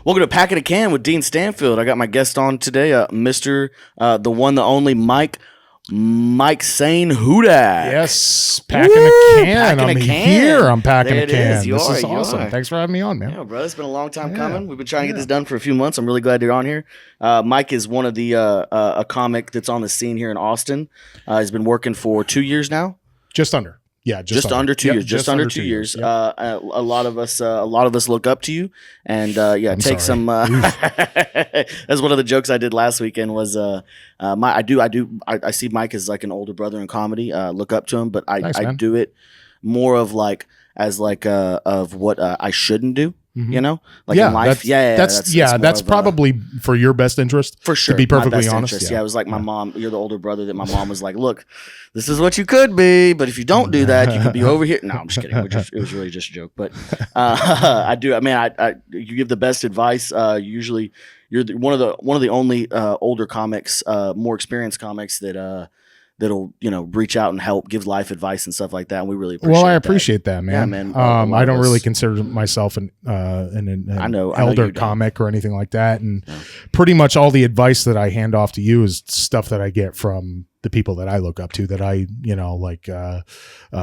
Welcome to Packin a Can with Dean Stanfield. I got my guest on today, Mr. The one, the only Mike Sane HUDAK. Yes, Packin a Can. I'm here. I'm packing a can. This is awesome. Thanks for having me on, man. Yeah, bro, it's been a long time coming. We've been trying to get this done for a few months. I'm really glad you're on here. Mike is one of the a comic that's on the scene here in Austin. He's been working for 2 years now. Just under. Yeah, just under 2 years. Just under 2 years. Yep. A lot of us look up to you, and take some. That's one of the jokes I did last weekend. Was I see Mike as like an older brother in comedy. Look up to him, but I do it more of like as like of what I shouldn't do. Mm-hmm. You know, like in life. That's probably for your best interest. For sure. To be perfectly honest. Yeah, it was like my mom, you're the older brother that my mom was like, look, this is what you could be, but if you don't do that, you could be over here. No, I'm just kidding. It was really just a joke. But you give the best advice. Usually you're one of the only older comics, more experienced comics that'll reach out and help, give life advice and stuff like that. And we really appreciate I appreciate that, man. Yeah, man. I don't really consider myself an elder comic or anything like that. And pretty much all the advice that I hand off to you is stuff that I get from the people that I look up to, that I,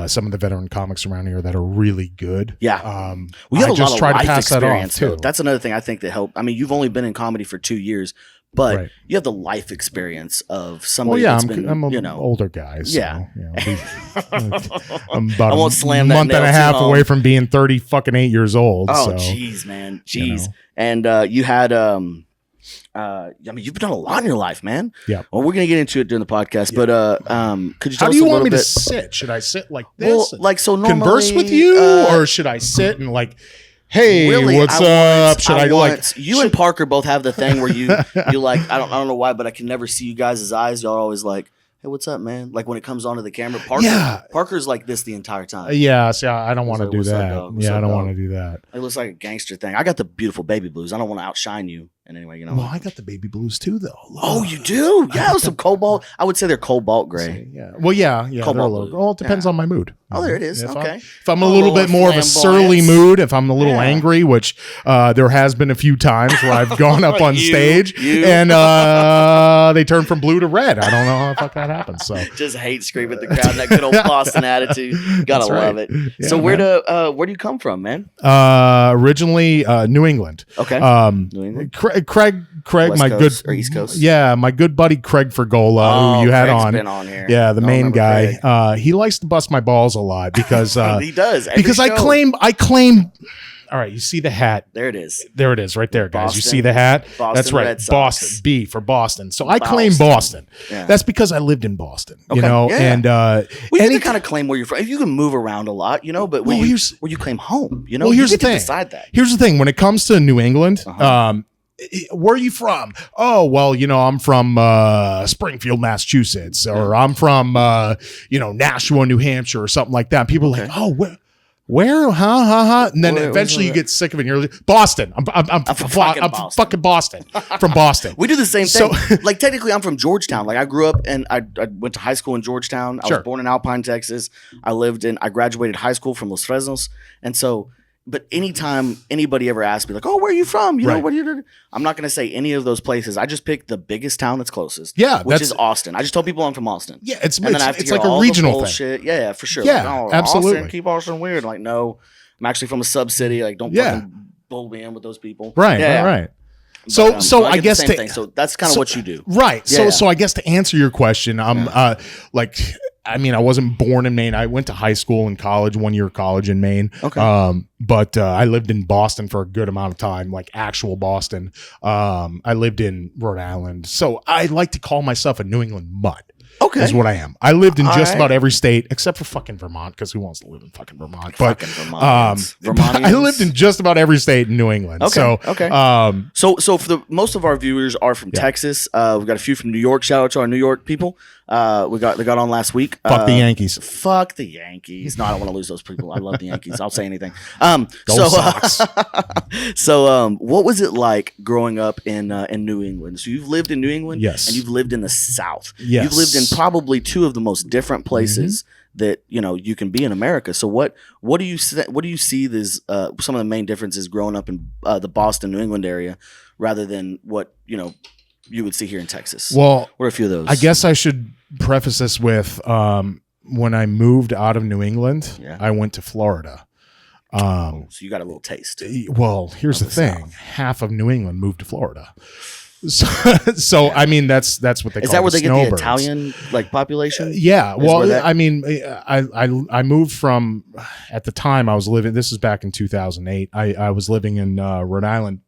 some of the veteran comics around here that are really good. Yeah. We have a lot of life experience too. That's another thing I think that helped. I mean, you've only been in comedy for 2 years, but you have the life experience of somebody that's been, I'm an older guy. So, I'm about I won't slam a month and a half away from being 38 years old. Oh, jeez, man. Jeez. And you had, you've done a lot in your life, man. Yeah. Well, we're going to get into it during the podcast, but could you tell us a little bit? How do you want me to sit? Should I sit like this? Well, like, so normally, converse with you? Or should I sit and like, hey, really, what's up? You and Parker both have the thing where you like, I don't know why, but I can never see you guys' eyes. Y'all are always like, hey, what's up, man? Like when it comes onto the camera, Parker's like this the entire time. I don't want to do that. I don't want to do that. It looks like a gangster thing. I got the beautiful baby blues. I don't want to outshine you in any way, you know. Well, I got the baby blues too, though. Oh, you do? Yeah, some cobalt. I would say they're cobalt gray. Yeah. Well, cobalt blue. Well, it depends on my mood. Oh, there it is. Okay. If I'm a little bit more of a surly mood, if I'm a little angry, which there has been a few times where I've gone up on stage and they turn from blue to red. I don't know how the fuck that happens. So just hate screaming at the crowd. That good old Boston attitude. Gotta love it. Yeah, so where do you come from, man? Originally New England. Okay. New England. Craig, West my Coast good or East Coast. Yeah, my good buddy Craig Fergola, who you had Craig's on. Been on here. Yeah, the main guy. He likes to bust my balls a lot because he does. Because I claim. All right, you see the hat. There it is. There it is, right there, guys. Boston, you see the hat? That's right. Red Sox. Boston. B for Boston. So I claim Boston. Yeah. That's because I lived in Boston. Okay. And you can kind of claim where you're from. You can move around a lot, but where you claim home, Well, here's the thing. Decide that. Here's the thing. When it comes to New England, where are you from? Oh, well, I'm from Springfield, Massachusetts, or I'm from Nashua, New Hampshire, or something like that. People are like, oh, where? And then eventually you get sick of it and you're like, Boston. I'm fucking Boston. From Boston. We do the same thing. So, like, technically, I'm from Georgetown. Like, I grew up and I went to high school in Georgetown. I was born in Alpine, Texas. I graduated high school from Los Fresnos. And so, but anytime anybody ever asks me, like, oh, where are you from? You know, what do you do? I'm not going to say any of those places. I just pick the biggest town that's closest. Yeah. Which is Austin. I just tell people I'm from Austin. Yeah. It's like a regional thing. Yeah, for sure. Yeah, like, absolutely. Austin, keep Austin weird. Like, no, I'm actually from a sub city. Like, don't fucking bull me in with those people. Right. Right. So I guess so that's kind of what you do. Right. So I guess to answer your question, I'm I wasn't born in Maine. I went to high school and college, 1 year of college in Maine. Okay. But I lived in Boston for a good amount of time, like actual Boston. I lived in Rhode Island. So I like to call myself a New England mutt. Okay. Is what I am. I lived in just about every state except for fucking Vermont, because who wants to live in fucking Vermont? But I lived in just about every state in New England. Okay. So So for most of our viewers are from Texas. We've got a few from New York. Shout out to our New York people. They got on last week. Fuck the Yankees. Fuck the Yankees. No, I don't want to lose those people. I love the Yankees. I'll say anything. Go Sox. So what was it like growing up in New England? So you've lived in New England, yes, and you've lived in the South. Yes, you've lived in probably two of the most different places that you can be in America. So what do you see this some of the main differences growing up in the Boston, New England area rather than what you would see here in Texas? Well, what are a few of those? I guess I should preface this with when I moved out of New England, I went to Florida. So you got a little taste. Well, here's the thing: half of New England moved to Florida. So I mean, that's what they call. Is that where they get the snowbirds. Italian population? Yeah. Well, I mean, I moved from, at the time I was living. This is back in 2008. I was living in Rhode Island.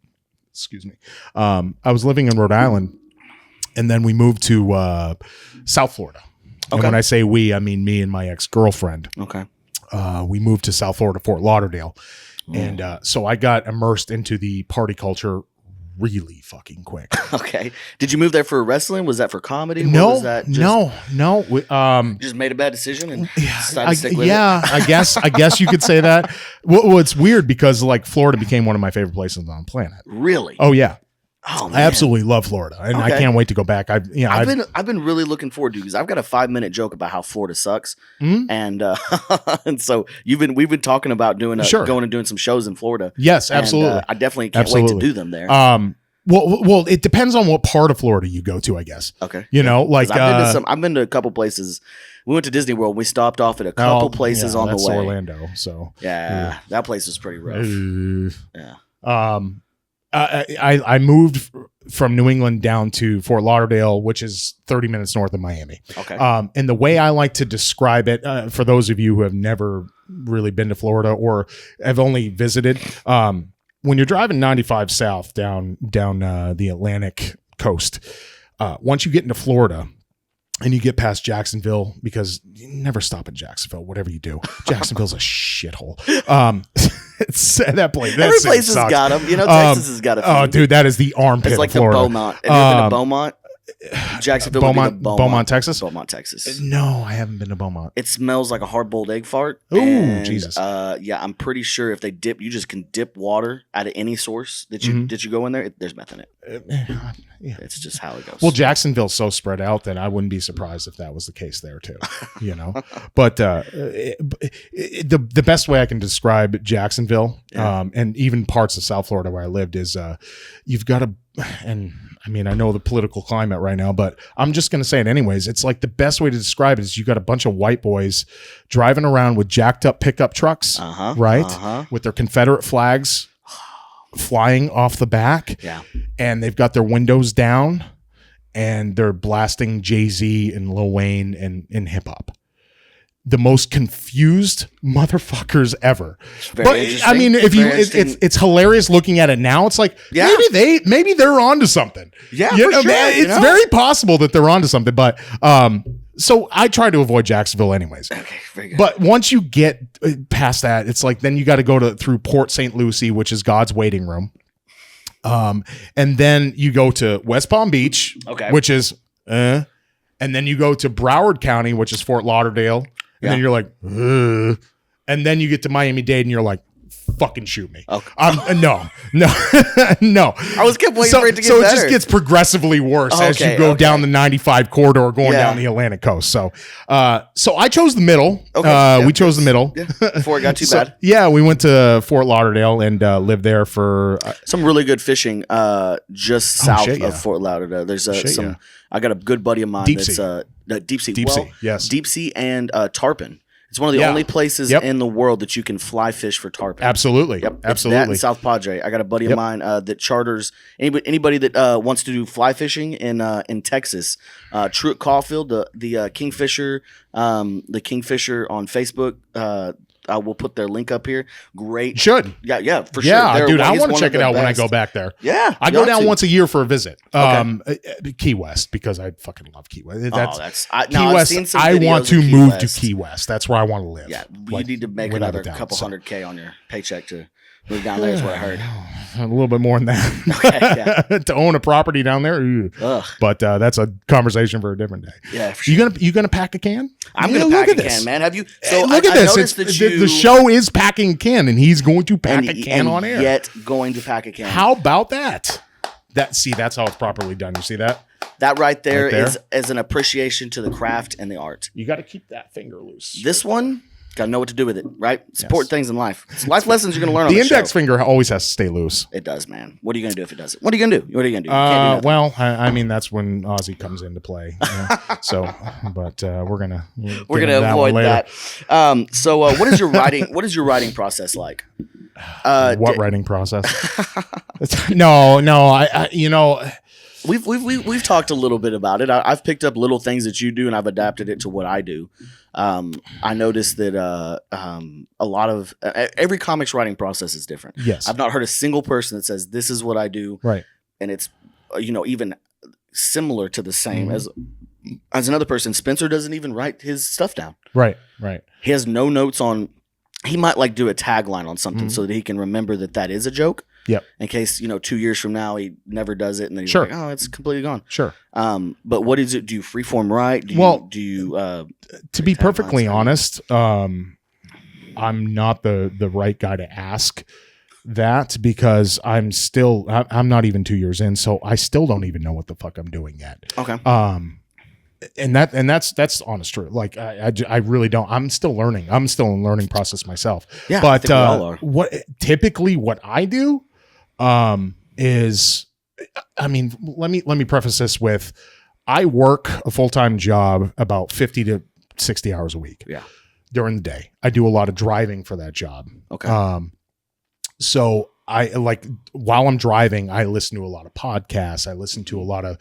Excuse me. I was living in Rhode Island, and then we moved to South Florida. And when I say we, I mean me and my ex-girlfriend. Okay. We moved to South Florida, Fort Lauderdale, and so I got immersed into the party culture really fucking quick. Okay. Did you move there for wrestling? Was that for comedy? No, was that just, no. You just made a bad decision and decided to stick with it? I guess you could say that. Well, it's weird because Florida became one of my favorite places on the planet. Really? Oh yeah. Oh, man. I absolutely love Florida, and I can't wait to go back. I've been really looking forward to, because I've got a 5-minute joke about how Florida sucks, and so we've been talking about going and doing some shows in Florida. Yes, absolutely. And, I definitely can't wait to do them there. Well, it depends on what part of Florida you go to, I guess. Okay, I've been to a couple places. We went to Disney World. We stopped off at a couple places on the way. Orlando, so that place was pretty rough. I moved from New England down to Fort Lauderdale, which is 30 minutes north of Miami. Okay. And the way I like to describe it, for those of you who have never really been to Florida or have only visited, when you're driving 95 south down the Atlantic coast, once you get into Florida and you get past Jacksonville, because you never stop in Jacksonville, whatever you do. Jacksonville's a shithole. It's that place. Every place has got them. Texas has got a few. Oh, dude, that is the armpit of Florida. The Beaumont. Have you ever been to Beaumont? Jacksonville, Beaumont, Texas. Beaumont, Texas. No, I haven't been to Beaumont. It smells like a hard-boiled egg fart. Ooh, Jesus. I'm pretty sure if they dip, you just can dip water out of any source that you go in there. There's meth in it. Yeah. It's just how it goes. Well, Jacksonville's so spread out that I wouldn't be surprised if that was the case there too. But the best way I can describe Jacksonville, and even parts of South Florida where I lived, is you've got to, and I mean, I know the political climate right now, but I'm just going to say it anyways. It's like the best way to describe it is you got a bunch of white boys driving around with jacked up pickup trucks, with their Confederate flags flying off the back. Yeah. And they've got their windows down and they're blasting Jay-Z and Lil Wayne and hip hop. The most confused motherfuckers ever. But I mean, it's hilarious looking at it now. It's like maybe they're onto something. Yeah, for sure, it's very possible that they're onto something. But so I try to avoid Jacksonville anyways. Okay, very good. But once you get past that, it's like then you got to go through Port St. Lucie, which is God's waiting room. And then you go to West Palm Beach, which is and then you go to Broward County, which is Fort Lauderdale. And then you're like, ugh. And then you get to Miami-Dade and you're like, fucking shoot me. Okay. No. I was kept waiting for it to get better. So it just gets progressively worse as you go down the 95 corridor going down the Atlantic coast. So I chose the middle. We chose the middle. Yeah. Before it got too bad. Yeah, we went to Fort Lauderdale and lived there for... some really good fishing just south of Fort Lauderdale. There's I got a good buddy of mine that's deep sea. Deep sea and tarpon. It's one of the only places in the world that you can fly fish for tarpon. Absolutely. Yep. Absolutely. That in South Padre. I got a buddy of mine that charters anybody that wants to do fly fishing in Texas. Truett Caulfield, the Kingfisher, on Facebook. I will put their link up here. Great. Should. Yeah, for sure. Yeah, dude, I want to check it out when I go back there. Yeah. I go down once a year for a visit. Key West, because I fucking love Key West. Key West. I want to move to Key West. That's where I want to live. Yeah, you need to make another couple $100K on your paycheck to move down there is what I heard. A little bit more than that. To own a property down there. But that's a conversation for a different day. Yeah, for sure. You gonna pack a can? I'm gonna pack a can, man. Have you? So look at this. The show is packing a can, and he's going to pack a can on air. Yet going to pack a can. How about that? That's how it's properly done. You see that? That right there is an appreciation to the craft and the art. You got to keep that finger loose. This one, got to know what to do with it, right? Support things in life. It's life lessons you're going to learn on the the index show. finger always has to stay loose. It does, man. What are you going to do if it doesn't? What are you going to do? What are you going to do? You can't do well, I mean, that's when Ozzy comes into play. So, but we're going to avoid that. So what is your writing process like? What writing process? No, I you know, We've talked a little bit about it. I've picked up little things that you do, and I've adapted it to what I do. I noticed that a lot of every comics writing process is different. Yes, I've not heard a single person that says this is what I do. Right, and it's even similar to the same as another person. Spencer doesn't even write his stuff down. Right. He has no notes on. He might like do a tagline on something so that he can remember that is a joke. Yep. In case 2 years from now he never does it, and then he's sure. like, "Oh, it's completely gone." Sure. But what is it? Do you freeform write? Do you? To be perfectly honest, I'm not the right guy to ask that because I'm not even 2 years in, so I still don't even know what the fuck I'm doing yet. Okay. And that's honest truth. Like I really don't. I'm still learning. I'm still in learning process myself. Yeah. But I think we all are. what I do is, I mean, let me preface this with, I work a full-time job about 50 to 60 hours a week. Yeah. During the day, I do a lot of driving for that job. Okay. So I while I'm driving, I listen to a lot of podcasts. I listen to a lot of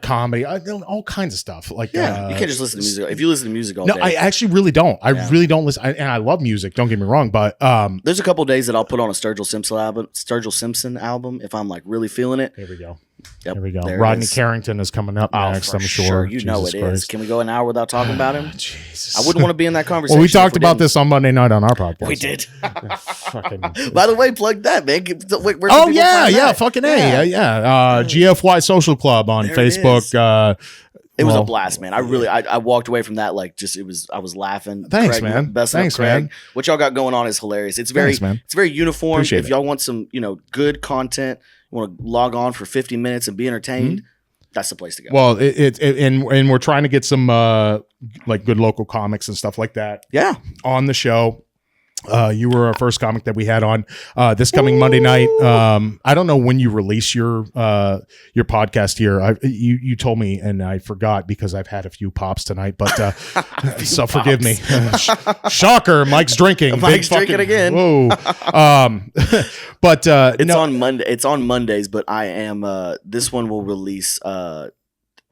comedy, all kinds of stuff. Like, you can't just listen to music. If you listen to music all day. No, I actually really don't. I really don't listen. And I love music. Don't get me wrong, but there's a couple of days that I'll put on a Sturgill Simpson album if I'm like really feeling it. Here we go. Yep, here we go. Rodney Carrington is coming up next. I'm sure. You know it is. Can we go an hour without talking about him? Jesus, I wouldn't want to be in that conversation. Well, we talked about this on Monday night on our podcast. We did. Fucking. By the way, plug that, man. Oh yeah, fucking A, yeah. GFY Social Club on Facebook. It was a blast, man. I walked away from that I was laughing. Thanks, Craig, man. Thanks, man. What y'all got going on is hilarious. It's very uniform. Appreciate if y'all want some, good content, you want to log on for 50 minutes and be entertained, that's the place to go. Well, and we're trying to get some good local comics and stuff like that. Yeah, on the show. You were our first comic that we had on this coming Monday night. I don't know when you release your podcast here. You told me and I forgot because I've had a few pops tonight, but so forgive me. Shocker, Mike's drinking. Mike's drinking again. Whoa. But it's on Monday. It's on Mondays, but I am this one will release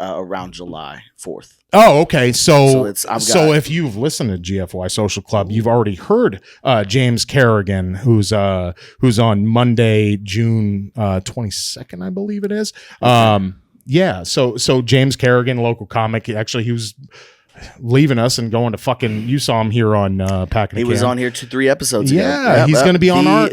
around July 4th. Oh, okay. So if you've listened to GFY Social Club, you've already heard James Kerrigan, who's on Monday, June 22nd, I believe it is. Yeah. So James Kerrigan, local comic, actually he was leaving us and going to fucking. You saw him here on Packin' a Can. He was on here 2-3 episodes ago. Yeah, he's going to be on our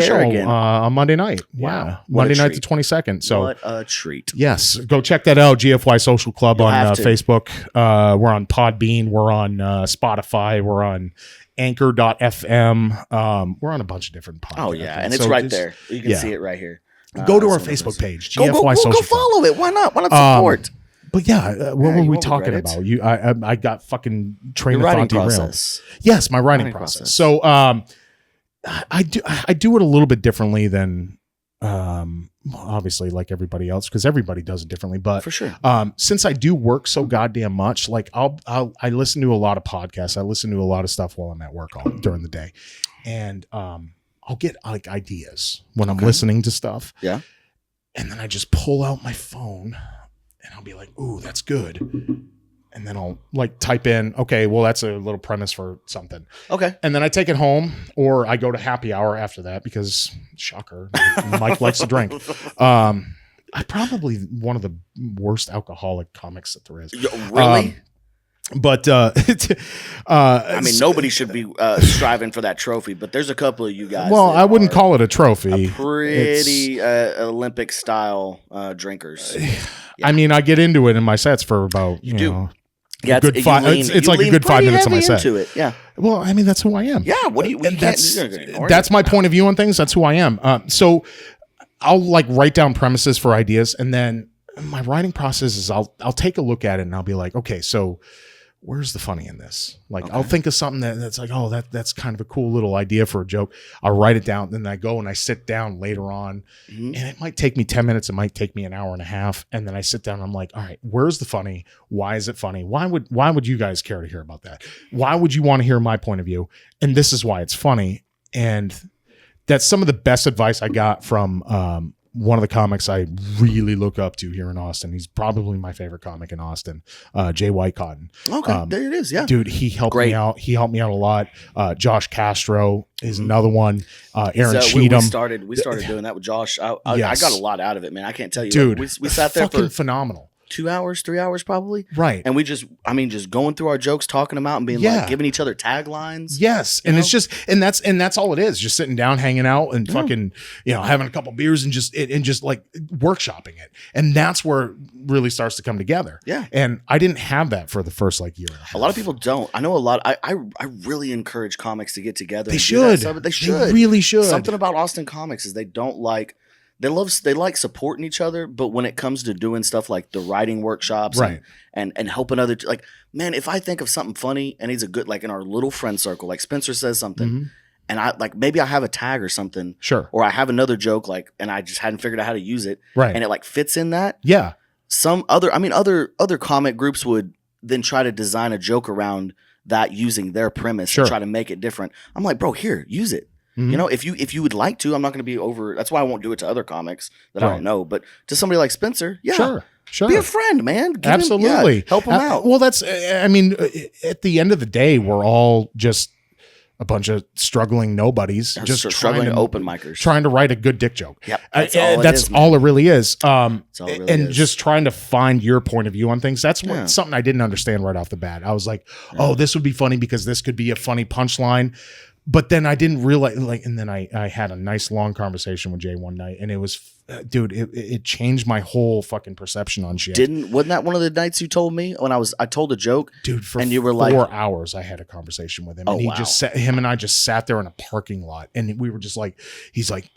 show on Monday night. Wow, yeah. Monday night the 22nd. So what a treat! Yes, go check that out. GFY Social Club on Facebook. We're on Podbean. We're on Spotify. We're on Anchor.fm. We're on a bunch of different podcasts. Oh yeah, and it's right there. You can see it right here. Go to our Facebook page. GFY Social Club. Go follow it. Why not? Why not support? But what were we talking about? I got fucking train of thought derailed. Yes, my writing process. So I do it a little bit differently than obviously like everybody else because everybody does it differently. But for sure, since I do work so goddamn much, like I listen to a lot of podcasts. I listen to a lot of stuff while I'm at work during the day, and I'll get like ideas when I'm listening to stuff. Yeah, and then I just pull out my phone. And I'll be like, ooh, that's good. And then I'll like type in, okay, well, that's a little premise for something. Okay. And then I take it home or I go to happy hour after that because, shocker, Mike likes to drink. I'm probably one of the worst alcoholic comics that there is. Really? But I mean, nobody should be striving for that trophy, but there's a couple of you guys. Well, I wouldn't call it a trophy. Pretty Olympic style drinkers. Yeah. I mean, I get into it in my sets for about you know, yeah, good five. It's like a good 5 minutes of my set. Into it. Yeah. Well, I mean, that's who I am. Yeah. What do you? That's my point of view on things. That's who I am. So I'll like write down premises for ideas, and then my writing process is I'll take a look at it and I'll be like, okay, so where's the funny in this? Like, I'll think of something that's like, oh, that's kind of a cool little idea for a joke. I'll write it down. Then I go and I sit down later on, and it might take me 10 minutes. It might take me an hour and a half. And then I sit down and I'm like, all right, where's the funny? Why is it funny? Why would you guys care to hear about that? Why would you want to hear my point of view? And this is why it's funny. And that's some of the best advice I got from, one of the comics I really look up to here in Austin. He's probably my favorite comic in Austin, Jay Whitecotton. Okay, there it is. Yeah, dude, he helped me out. He helped me out a lot. Josh Castro is another one. Aaron Cheatham. We started doing that with Josh. I got a lot out of it, man. I can't tell you, dude. We sat there for phenomenal. 2 hours, 3 hours probably. Right. And we just going through our jokes, talking them out and being like, giving each other taglines. Yes. And it's just, and that's all it is. Just sitting down, hanging out and fucking, having a couple beers and just like workshopping it. And that's where it really starts to come together. Yeah. And I didn't have that for the first like year and a half. A lot of people don't. I know a lot. I really encourage comics to get together. They should. They should. They really should. Something about Austin comics is they like supporting each other, but when it comes to doing stuff like the writing workshops and helping other, like, man, if I think of something funny and he's a good, like in our little friend circle, like Spencer says something and I like, maybe I have a tag or something, sure, or I have another joke, like, and I just hadn't figured out how to use it, right, and it like fits in that. Yeah. Other comic groups would then try to design a joke around that using their premise and try to make it different. I'm like, bro, here, use it. You know, if you would like to, I'm not going to be over. That's why I won't do it to other comics that I don't know. But to somebody like Spencer, sure, be a friend, man. Absolutely, help him out. Well, that's. I mean, at the end of the day, we're all just a bunch of struggling nobodies, just struggling open micers, trying to write a good dick joke. Yep, that's all it really is. And just trying to find your point of view on things. That's something I didn't understand right off the bat. I was like, oh, this would be funny because this could be a funny punchline. But then I didn't realize, like, and then I had a nice long conversation with Jay one night, and it was, dude, it changed my whole fucking perception on shit. Wasn't that one of the nights you told me when I told a joke, dude? For and you were 4 hours, I had a conversation with him, and him and I just sat there in a parking lot, and we were just like, he's like,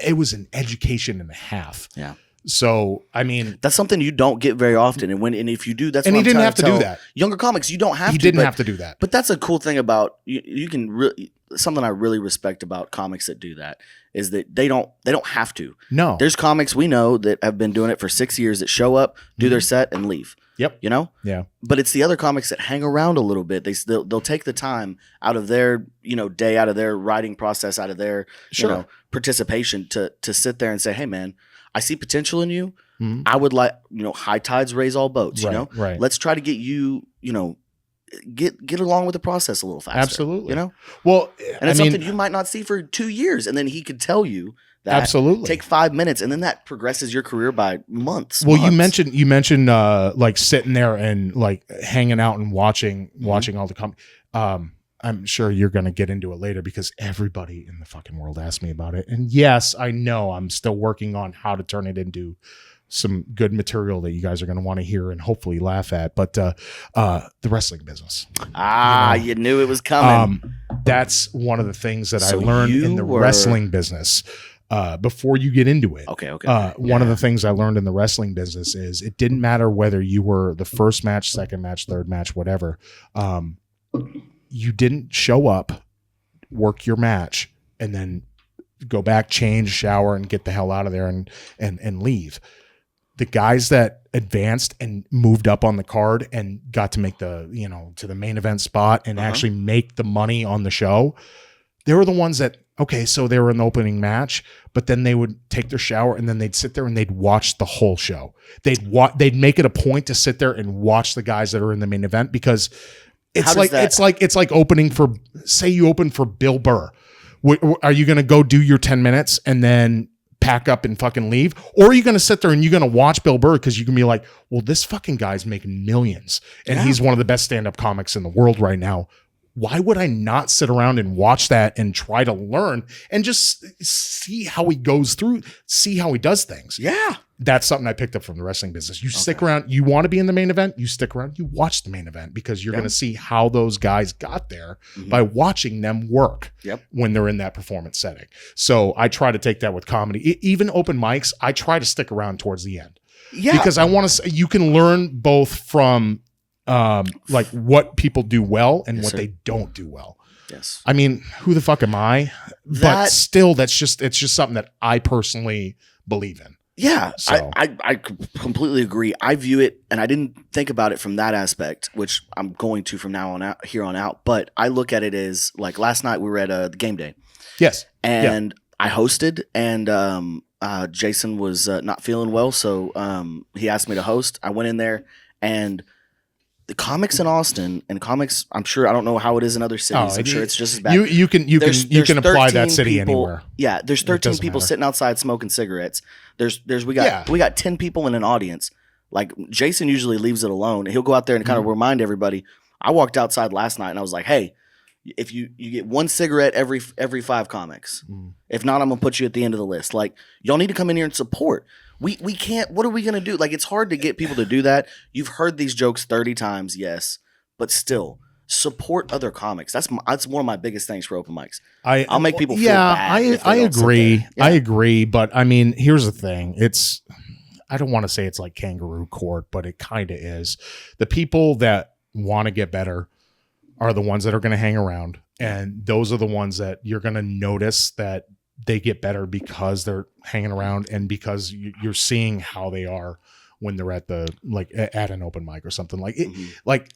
it was an education and a half. Yeah. So, I mean, that's something you don't get very often. And if you do, that's and what he didn't have to do that. Younger comics, you don't have to. He didn't have to do that. But that's a cool thing about you can really, something I really respect about comics that do that is that they don't have to. No. There's comics we know that have been doing it for 6 years that show up, do their set and leave. Yep. You know? Yeah. But it's the other comics that hang around a little bit. They'll take the time out of their, day, out of their writing process, out of their, participation to sit there and say, hey man, I see potential in you. Mm-hmm. I would like, high tides raise all boats, Right. Let's try to get you, get along with the process a little faster. Absolutely. Well, and it's something you might not see for 2 years. And then he could tell you that. Absolutely. Take 5 minutes. And then that progresses your career by months. Well, you mentioned like sitting there and like hanging out and watching all the I'm sure you're going to get into it later because everybody in the fucking world asked me about it. And yes, I know I'm still working on how to turn it into some good material that you guys are going to want to hear and hopefully laugh at. But the wrestling business. You knew it was coming. That's one of the things that I learned in the wrestling business. Before you get into it. Okay. One of the things I learned in the wrestling business is it didn't matter whether you were the first match, second match, third match, whatever. You didn't show up, work your match, and then go back, change, shower, and get the hell out of there and leave. The guys that advanced and moved up on the card and got to make the, to the main event spot and actually make the money on the show, they were the ones that, so they were in the opening match, but then they would take their shower and then they'd sit there and they'd watch the whole show. They'd make it a point to sit there and watch the guys that are in the main event because it's like opening for, say you open for Bill Burr. Are you going to go do your 10 minutes and then pack up and fucking leave? Or are you going to sit there and you're going to watch Bill Burr because you can be like, well, this fucking guy's making millions and he's one of the best stand-up comics in the world right now. Why would I not sit around and watch that and try to learn and just see how he goes through, see how he does things? Yeah. That's something I picked up from the wrestling business. You stick around, you want to be in the main event, you stick around, you watch the main event because you're going to see how those guys got there by watching them work when they're in that performance setting. So I try to take that with comedy. Even open mics, I try to stick around towards the end. Yeah. Because I want to, you can learn both from like what people do well and what they don't do well. Yes. I mean, who the fuck am I? But still, it's just something that I personally believe in. Yeah, so. I completely agree. I view it, and I didn't think about it from that aspect, which I'm going to from now on out, here on out. But I look at it as like last night we were at the game day. Yes. And I hosted, and Jason was not feeling well, so he asked me to host. I went in there, and the comics in Austin and comics, I'm sure, I don't know how it is in other cities. I'm sure it's just as bad. You can apply that city anywhere. Yeah, there's 13 people sitting outside smoking cigarettes. We got 10 people in an audience. Like Jason usually leaves it alone. He'll go out there and kind of remind everybody. I walked outside last night and I was like, hey, if you get one cigarette every 5 comics. If not, I'm gonna put you at the end of the list. Like, y'all need to come in here and support. We can't. What are we gonna do? Like, it's hard to get people to do that. You've heard these jokes 30 times, yes, but still support other comics. That's one of my biggest things for open mics. I'll make people feel bad. I agree. Yeah. I agree, but I mean, here's the thing. I don't want to say it's like kangaroo court, but it kind of is. The people that want to get better are the ones that are going to hang around, and those are the ones that you're going to notice that they get better because they're hanging around and because you're seeing how they are when they're at an open mic or something like it. Like,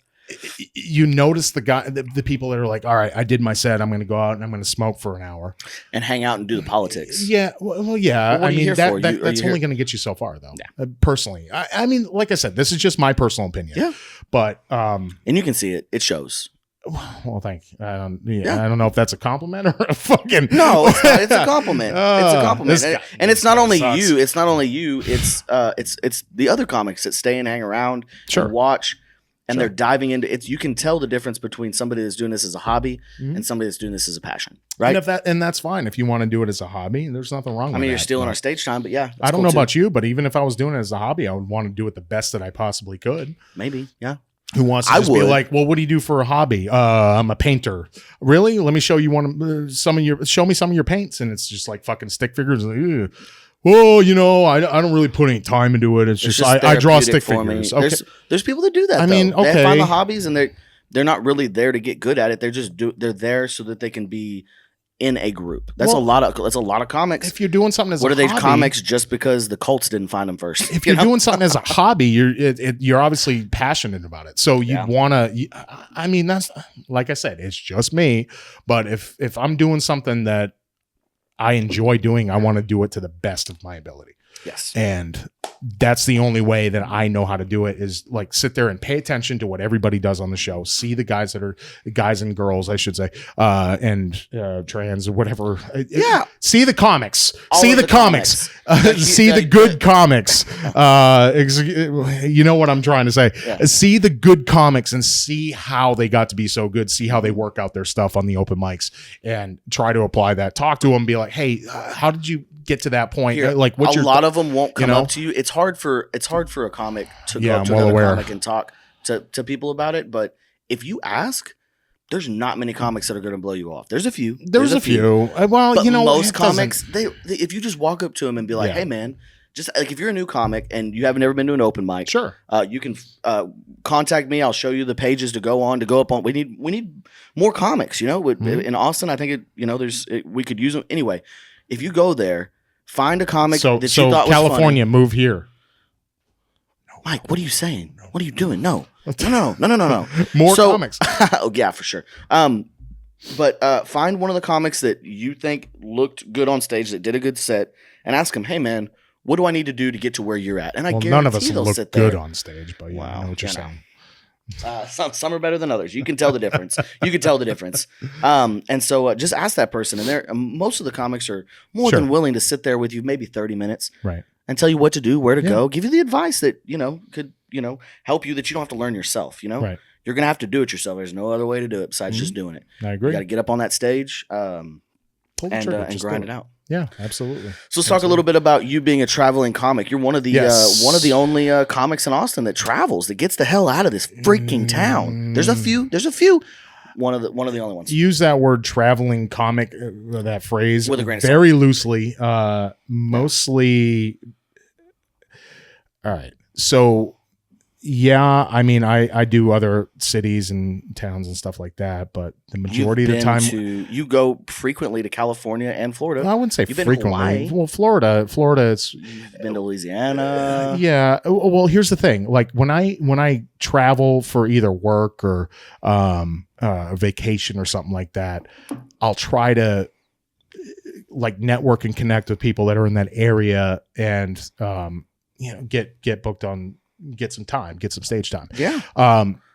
you notice the people that are like, all right, I did my set. I'm going to go out and I'm going to smoke for an hour and hang out and do the politics. Yeah. Well, yeah. I mean, that's only going to get you so far though. Yeah. Personally. I mean, like I said, this is just my personal opinion. Yeah. But, and you can see it shows. Well, thank you. I don't know if that's a compliment or a fucking. No, it's not. It's a compliment. It's a compliment, and it's not only you. It's not only you. It's the other comics that stay and hang around, and watch, and they're diving into it. You can tell the difference between somebody that's doing this as a hobby and somebody that's doing this as a passion, right? And that's fine if you want to do it as a hobby. There's nothing wrong. I mean, you're stealing our stage time, but yeah, I don't know about you, but even if I was doing it as a hobby, I would want to do it the best that I possibly could. Maybe, yeah. Who wants to just be like, well, what do you do for a hobby? I'm a painter. Really? Let me show you show me some of your paints. And it's just like fucking stick figures. Like, well, I don't really put any time into it. It's just I draw stick figures. Okay. There's people that do that. I mean, okay. They find the hobbies and they're not really there to get good at it. They're there so that they can be in a group. That's a lot of comics. If you're doing something as what are they comics just because the cults didn't find them first? If you're doing something as a hobby, you're obviously passionate about it. So you want to. I mean, that's like I said, it's just me. But if I'm doing something that I enjoy doing, I want to do it to the best of my ability. Yes. And that's the only way that I know how to do it is like sit there and pay attention to what everybody does on the show. See the guys that are guys and girls, I should say, and trans or whatever. Yeah. See the comics. See the comics. See the good comics. You know what I'm trying to say. Yeah. See the good comics and see how they got to be so good. See how they work out their stuff on the open mics and try to apply that. Talk to them. Be like, hey, how did you get to that point? Here, like, what's a lot of them won't come up to you. It's hard for a comic to go up to another comic and talk to people about it. But if you ask, there's not many comics that are going to blow you off. There's a few. There's a few. Well, but most comics, if you just walk up to them and be like, hey man, just like if you're a new comic and you haven't ever been to an open mic, sure, you can contact me. I'll show you the pages to go up on. We need more comics. In Austin, I think we could use them anyway. If you go there, find a comic that you thought was California, funny. move here. Mike, what are you saying? What are you doing? No. More comics. Oh, yeah, for sure. But find one of the comics that you think looked good on stage, that did a good set, and ask them, hey, man, what do I need to do to get to where you're at? And I guarantee none of us look good on stage, but I know what you're saying. Some are better than others. You can tell the difference. And so just ask that person. And most of the comics are more than willing to sit there with you, maybe 30 minutes, right, and tell you what to do, where to go, give you the advice that could help you, that you don't have to learn yourself. Right. You're gonna have to do it yourself. There's no other way to do it besides just doing it. I agree. You got to get up on that stage and grind it out. Yeah, absolutely. So let's talk a little bit about you being a traveling comic. You're one of the only comics in Austin that travels, that gets the hell out of this freaking town. There's a few. One of the only ones. Use that word traveling comic, that phrase, with a grain of very loosely. Mostly, All right. So, yeah, I mean, I do other cities and towns and stuff like that, but the majority of the time, you go frequently to California and Florida. Well, I wouldn't say You've frequently. Well, Florida, it's. You've been to Louisiana. Yeah. Well, here's the thing. Like when I travel for either work or a vacation or something like that, I'll try to like network and connect with people that are in that area and get booked on. Get some time, get some stage time. Yeah.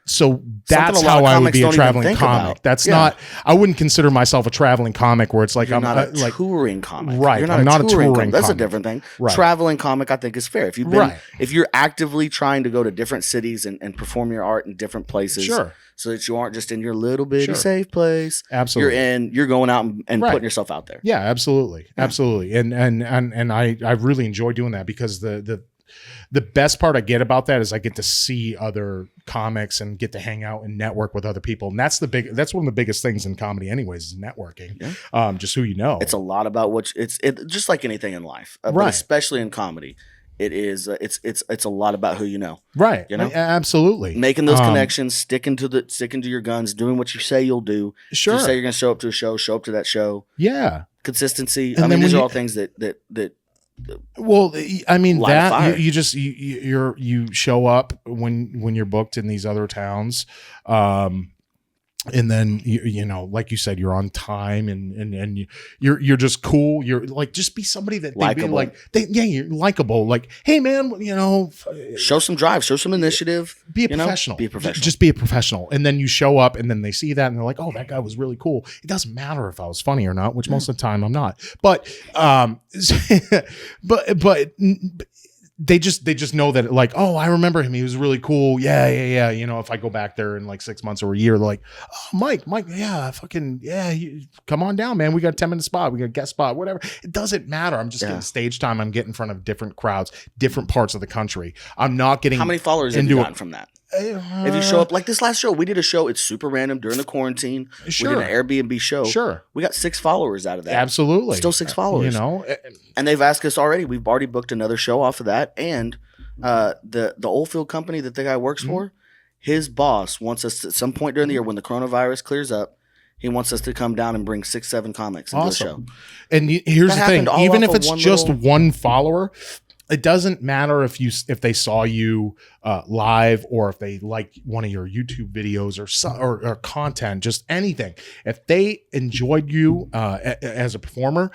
So that's how I would be a traveling comic. That's not, I wouldn't consider myself a traveling comic where it's like, you're I'm not a like touring comic. Right. You're not I'm not a touring comic. That's a different thing. Right. Traveling comic, I think, is fair. If you've been, if you're actively trying to go to different cities and perform your art in different places. Sure. So that you aren't just in your little bitty safe place. Absolutely. You're going out and putting yourself out there. Yeah, absolutely. Yeah. Absolutely. And I really enjoy doing that because the best part I get about that is I get to see other comics and get to hang out and network with other people. And that's one of the biggest things in comedy anyways, is networking. Yeah. Just who you know. It's a lot about it's just like anything in life, but especially in comedy. It is it's a lot about who you know. Right. You know? Absolutely. Making those connections, sticking to your guns, doing what you say you'll do. Sure. If you say you're going to show up to a show, show up to that show. Yeah. Consistency. And I mean, these are all things that well, I mean that you show up when you're booked in these other towns, and then you know, like you said, you're on time and you're just cool. You're like, just be somebody that they be like, you're likable. Like, hey man, you know, show some drive, show some initiative. Be a professional. Be a professional. Just be a professional. And then you show up, and then they see that, and they're like, oh, that guy was really cool. It doesn't matter if I was funny or not, which most of the time I'm not. But but they just know that, like, oh, I remember him. He was really cool. Yeah. You know, if I go back there in like 6 months or a year, they're like, oh, Mike, yeah, come on down, man. We got a 10-minute spot. We got a guest spot, whatever. It doesn't matter. I'm just getting stage time. I'm getting in front of different crowds, different parts of the country. I'm not getting. How many followers have you gotten from that? If you show up like this last show, we did a show. It's super random during the quarantine. Sure. We did an Airbnb show. Sure. We got 6 followers out of that. Absolutely. Still 6 followers. You know, and they've asked us already. We've already booked another show off of that. And the Oldfield company that the guy works for, his boss wants us to, at some point during the year when the coronavirus clears up, he wants us to come down and bring 6-7 comics and do a show. And here's the thing: even if it's just one follower. It doesn't matter if they saw you live or if they like one of your YouTube videos or content, just anything. If they enjoyed you as a performer,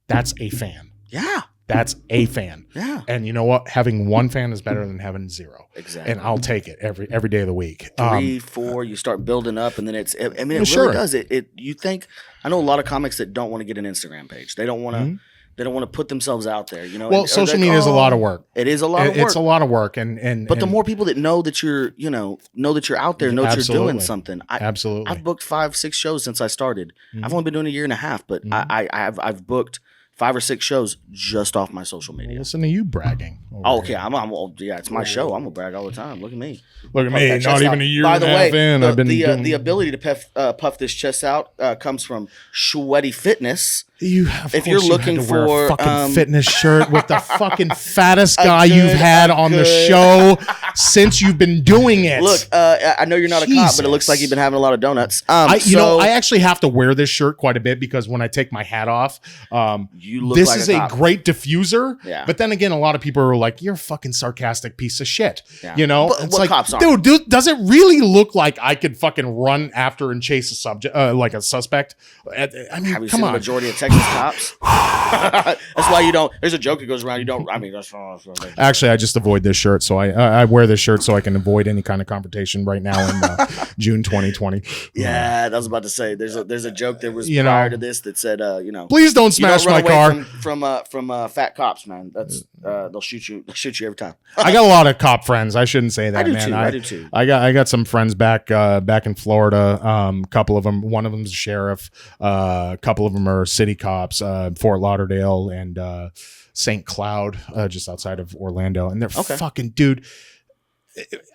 that's a fan. Yeah. That's a fan. Yeah. And you know what? Having one fan is better than having 0. Exactly. And I'll take it every day of the week. 3, 4, you start building up, and then it really does. You think, I know a lot of comics that don't want to get an Instagram page. They don't want to. They don't want to put themselves out there, you know. Well, social media is a lot of work. It is a lot of work. It's a lot of work, but the more people that know that you're, know that you're out there, know that you're doing something. Absolutely. I've booked 5-6 shows since I started. I've only been doing 1.5 years, but I've booked 5 or 6 shows just off my social media. Listen to you bragging. Oh, okay. It's my show. I'm gonna brag all the time. Look at me. Look at me. Not even a year and a half in. I've been the ability to puff this chest out comes from Sweaty Fitness. If you're looking for a fucking fitness shirt with the fucking fattest guy you've had on the show since you've been doing it. Look, I know you're not a cop, but it looks like you've been having a lot of donuts. I actually have to wear this shirt quite a bit because when I take my hat off, this is a great diffuser. Yeah. But then again, a lot of people are like, "You're a fucking sarcastic piece of shit." Yeah. You know, but it's like, cops aren't? dude, does it really look like I could fucking run after and chase a subject, like a suspect? I mean, have you seen the majority of Texas cops? That's why you don't. There's a joke that goes around. You don't. I mean, that's actually, I just avoid this shirt, so I wear this shirt so I can avoid any kind of confrontation right now in June 2020. Yeah, I was about to say there's a joke that was prior to this that said, please don't smash my car from fat cops, man. That's they'll shoot you every time. I got a lot of cop friends. I shouldn't say that, I do too. I got some friends back in Florida. Couple of them. One of them's a sheriff. A couple of them are city cops. Fort Lauderdale and St. Cloud, just outside of Orlando, and they're fucking dude.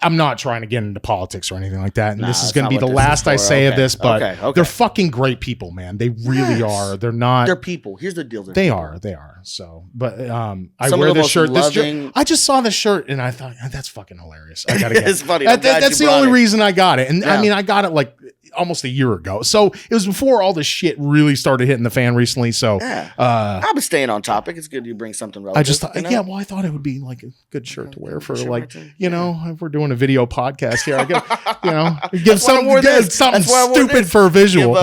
I'm not trying to get into politics or anything like that. And this is going to be the last I say of this, but they're fucking great people, man. They really are. They're not. They're people. Here's the deal. They are. So, but I wear this shirt. I just saw this shirt and I thought, that's fucking hilarious. I gotta get it. It's funny. That's the only reason I got it. And I mean, I got it like almost a year ago. So it was before all this shit really started hitting the fan recently. So I've been staying on topic. It's good you bring something relevant. I just thought, well, I thought it would be like a good shirt to wear for like, if we're doing a video podcast here, I get, give something stupid for a visual.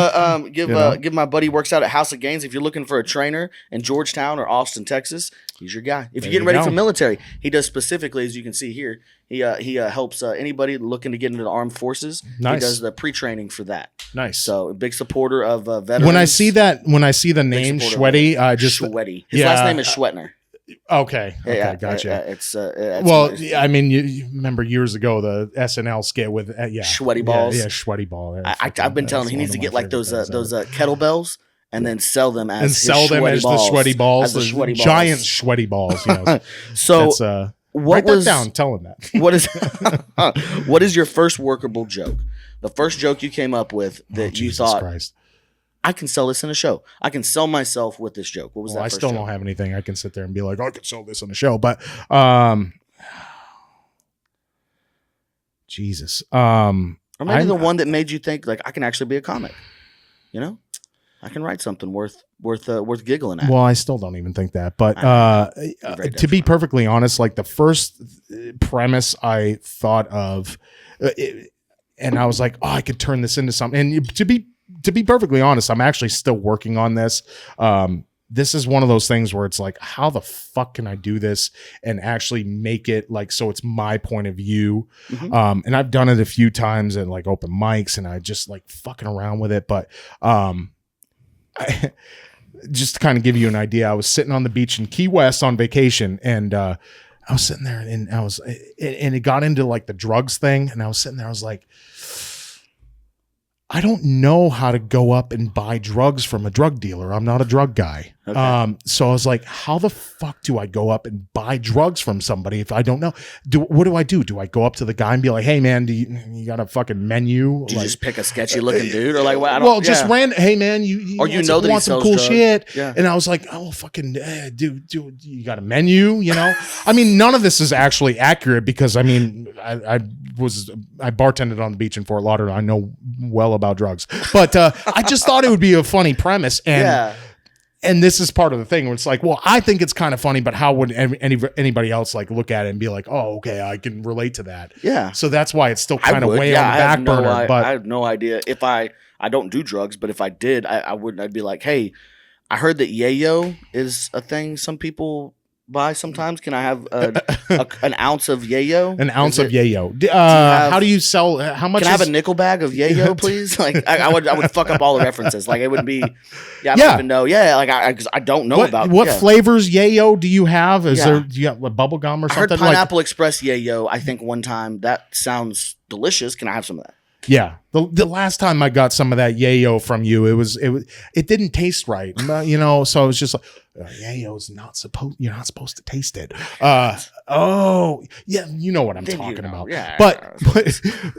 Give my buddy works out at House of Gains. If you're looking for a trainer in Georgetown or Austin, Texas, he's your guy. If you're getting ready for military, he does specifically, as you can see here, he helps anybody looking to get into the armed forces. Nice. He does the pre-training for that. Nice. So a big supporter of veterans. When I see the name Schwetty, I just Schwetty. His last name is Schwetner. Okay, gotcha. It's well, I mean, you remember years ago the SNL skit with Sweaty Balls. Yeah, Sweaty Ball. I've been telling him he needs to get like those kettlebells and then sell them as the sweaty balls, the giant sweaty balls. So write that down. Tell him that. What is your first workable joke? The first joke you came up with that you thought, Christ, I can sell this in a show. I can sell myself with this joke. What was that? I still don't have anything I can sit there and be like, I could sell this on a show. But Jesus. Or maybe the one that made you think like I can actually be a comic. I can write something worth giggling at. Well, I still don't even think that. But to be perfectly honest, like the first premise I thought of, and I was like, I could turn this into something. And to be perfectly honest, I'm actually still working on this. This is one of those things where it's like, how the fuck can I do this and actually make it like so it's my point of view? Mm-hmm. And I've done it a few times at like open mics, and I just like fucking around with it. But just to kind of give you an idea, I was sitting on the beach in Key West on vacation, and I was sitting there, and it got into like the drugs thing, and I was sitting there, I was like, I don't know how to go up and buy drugs from a drug dealer. I'm not a drug guy. Okay. So I was like, how the fuck do I go up and buy drugs from somebody if I don't know? What do I do? Do I go up to the guy and be like, hey man, you got a fucking menu? Do you just pick a sketchy looking dude or like, just random. Hey man, you or you know that he want some cool drugs. Shit. Yeah. And I was like, oh fucking dude, you got a menu? I mean, none of this is actually accurate because I mean, I bartended on the beach in Fort Lauderdale. I know well about drugs, but I just thought it would be a funny premise. And this is part of the thing where it's like, well, I think it's kind of funny, but how would anybody else like look at it and be like, oh, okay, I can relate to that. Yeah. So that's why it's still kind of way on the back burner. But I have no idea if I don't do drugs, but if I did, I'd be like, hey, I heard that yayo is a thing some people buy sometimes. Can I have an ounce of yayo? An ounce of yayo. How do you sell? How much? Can I have a nickel bag of yayo, please? Like I would fuck up all the references. Like it would be. I don't even know. Yeah, like I don't know about what flavors yayo do you have? Do you have bubble gum or something? I heard Pineapple Express yayo. I think one time that sounds delicious. Can I have some of that? Yeah, the last time I got some of that yayo from you, it didn't taste right, So I was just like, yayo's you're not supposed to taste it. Oh yeah, you know what I'm talking about. Yeah, but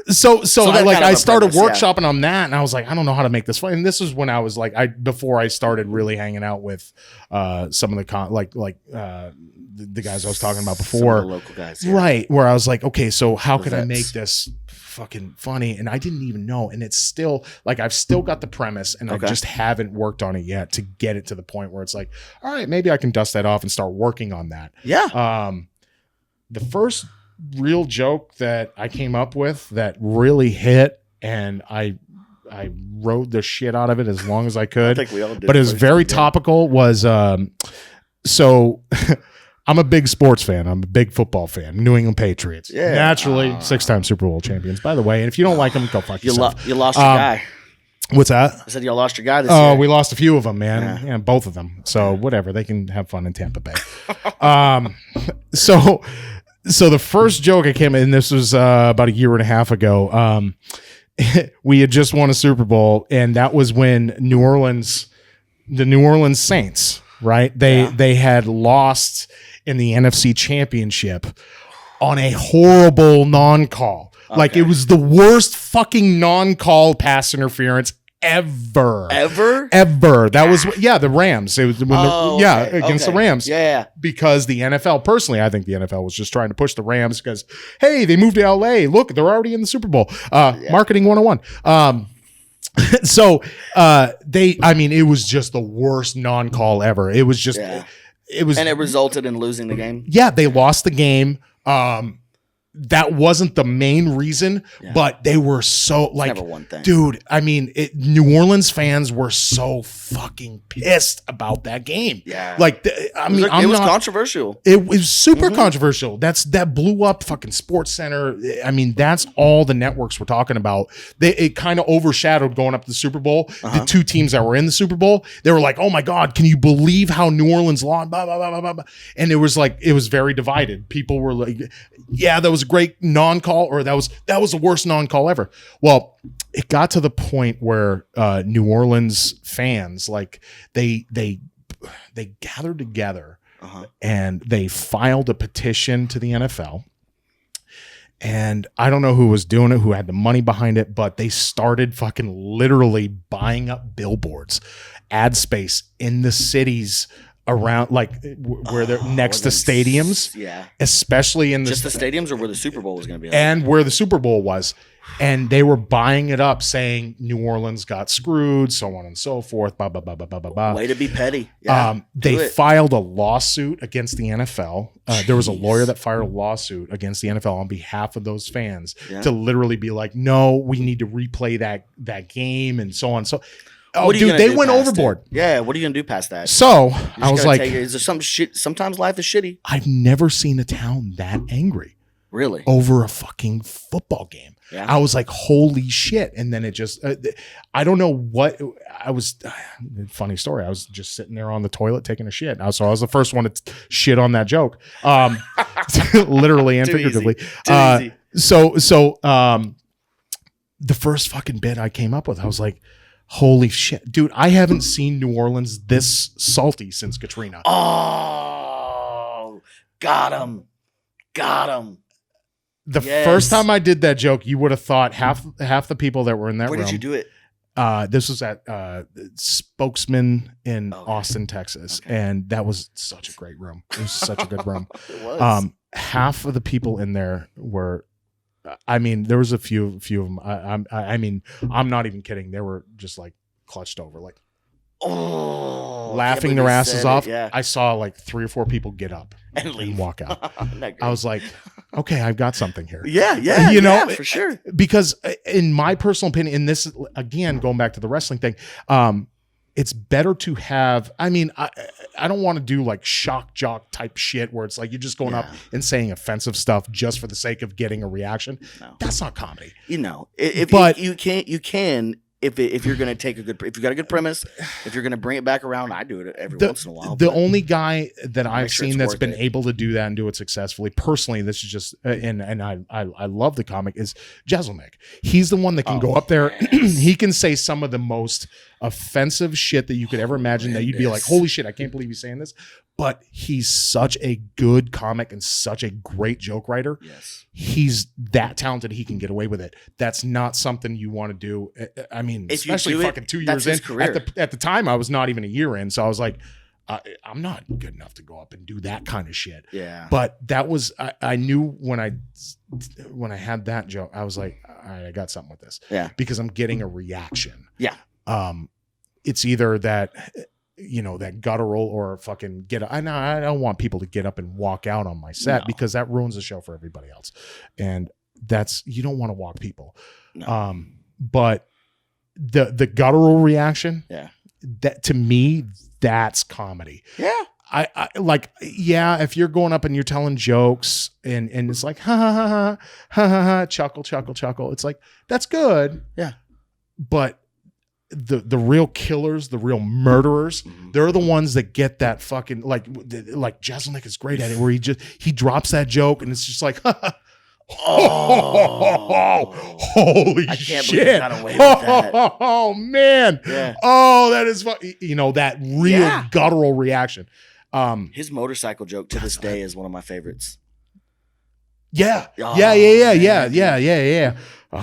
so I started workshopping on that, and I was like, I don't know how to make this fun. And this was when I was like, before I started really hanging out with some of the the guys I was talking about before, some of the local guys, right? Where I was like, okay, so how can I make this fucking funny? And I didn't even know, and it's still like I've still got the premise, and I just haven't worked on it yet to get it to the point where it's like, all right, maybe I can dust that off and start working on that. Yeah. The first real joke that I came up with that really hit, and I rode the shit out of it as long as I could. I think we all did, but it was very topical. Was so. I'm a big sports fan. I'm a big football fan. New England Patriots. Yeah. Naturally, 6-time Super Bowl champions, by the way. And if you don't like them, go fuck yourself. You lost your guy. What's that? I said you lost your guy this year. Oh, we lost a few of them, man. Yeah, both of them. So whatever. They can have fun in Tampa Bay. So the first joke I came in, this was about a year and a half ago. We had just won a Super Bowl, and that was when the New Orleans Saints, right? They had lost in the NFC Championship. on a horrible non-call. Okay. Like, it was the worst fucking non-call pass interference ever. That was the Rams. It was against the Rams. Yeah. Because the NFL, personally, I think the NFL was just trying to push the Rams because, hey, they moved to LA. Look, they're already in the Super Bowl. Marketing 101. So it was just the worst non-call ever. It was just it was, and it resulted in losing the game. Yeah, they lost the game. That wasn't the main reason, but they were so like, never one thing. Dude, I mean, New Orleans fans were so fucking pissed about that game. Yeah. Like, it was controversial. It was super controversial. That blew up fucking Sports Center. I mean, that's all the networks were talking about. It kind of overshadowed going up to the Super Bowl. The two teams that were in the Super Bowl, they were like, oh my God, can you believe how New Orleans lost? Blah, blah, blah, blah, blah. And it was like, it was very divided. People were like, yeah, that was a great non-call, or that was the worst non-call ever. Well, it got to the point where New Orleans fans, like, they gathered together and they filed a petition to the NFL. And I don't know who was doing it, who had the money behind it, but they started fucking literally buying up billboards, ad space in the cities around, like, where they're next to stadiums, especially in the stadiums, or where the Super Bowl was going to be, and where the Super Bowl was, and they were buying it up, saying New Orleans got screwed, so on and so forth. Blah blah blah blah blah blah. Way to be petty. They filed a lawsuit against the NFL. There was a lawyer that filed a lawsuit against the NFL on behalf of those fans to literally be like, no, we need to replay that game, and so on. So. Oh, dude, they went overboard. Yeah, what are you gonna do past that? So I was like, is there some shit? Sometimes life is shitty. I've never seen a town that angry. Really? Over a fucking football game. Yeah. I was like, holy shit. And then it just, I don't know what I was, funny story. I was just sitting there on the toilet taking a shit. So I was the first one to shit on that joke. Literally and figuratively. Too easy. So the first fucking bit I came up with, I was like, holy shit, dude, I haven't seen New Orleans this salty since Katrina. Oh, got him. The first time I did that joke, you would have thought half the people that were in that room. Where did you do it? This was at Spokesman in Austin, Texas. Okay. And that was such a great room. It was such a good room. It was. Half of the people in there were, I mean, there was a few of them. I mean, I'm not even kidding. They were just like clutched over, like, laughing their asses off. Yeah. I saw like 3 or 4 people get up and leave and walk out. I was like, okay, I've got something here. Yeah. You know, for sure. Because in my personal opinion, and this, again, going back to the wrestling thing, it's better to have, I mean, I don't want to do like shock jock type shit where it's like you're just going up and saying offensive stuff just for the sake of getting a reaction. No. That's not comedy. You know, you can if you're going to take if you've got a good premise, if you're going to bring it back around, I do it every once in a while. The only guy that I've seen that's been able to do that and do it successfully, personally, this is just, and I love the comic, is Jeselnik. He's the one that can go up there. He can say some of the most offensive shit that you could ever imagine that you'd be like, holy shit, I can't believe he's saying this. But he's such a good comic and such a great joke writer. Yes. He's that talented. He can get away with it. That's not something you want to do. I mean, especially fucking 2 years in. At the time, I was not even a year in. So I was like, I'm not good enough to go up and do that kind of shit. Yeah. But that was, I knew when I had that joke, I was like, all right, I got something with this. Yeah. Because I'm getting a reaction. Yeah. It's either that, you know, that guttural or fucking get up. I don't want people to get up and walk out on my set because that ruins the show for everybody else. And you don't want to walk people. No. But the guttural reaction, that to me, that's comedy. Yeah. I like, if you're going up and you're telling jokes and it's like, ha ha ha ha ha ha ha, chuckle, chuckle, chuckle. It's like, that's good. Yeah. But the real killers, the real murderers, they're the ones that get that fucking, like Jeselnik is great at it, where he drops that joke and it's just like, holy I can't shit. believe he got away with that. Oh man. Yeah. Oh, that is you know, that real guttural reaction. His motorcycle joke to this day is one of my favorites. Yeah. Oh, Yeah.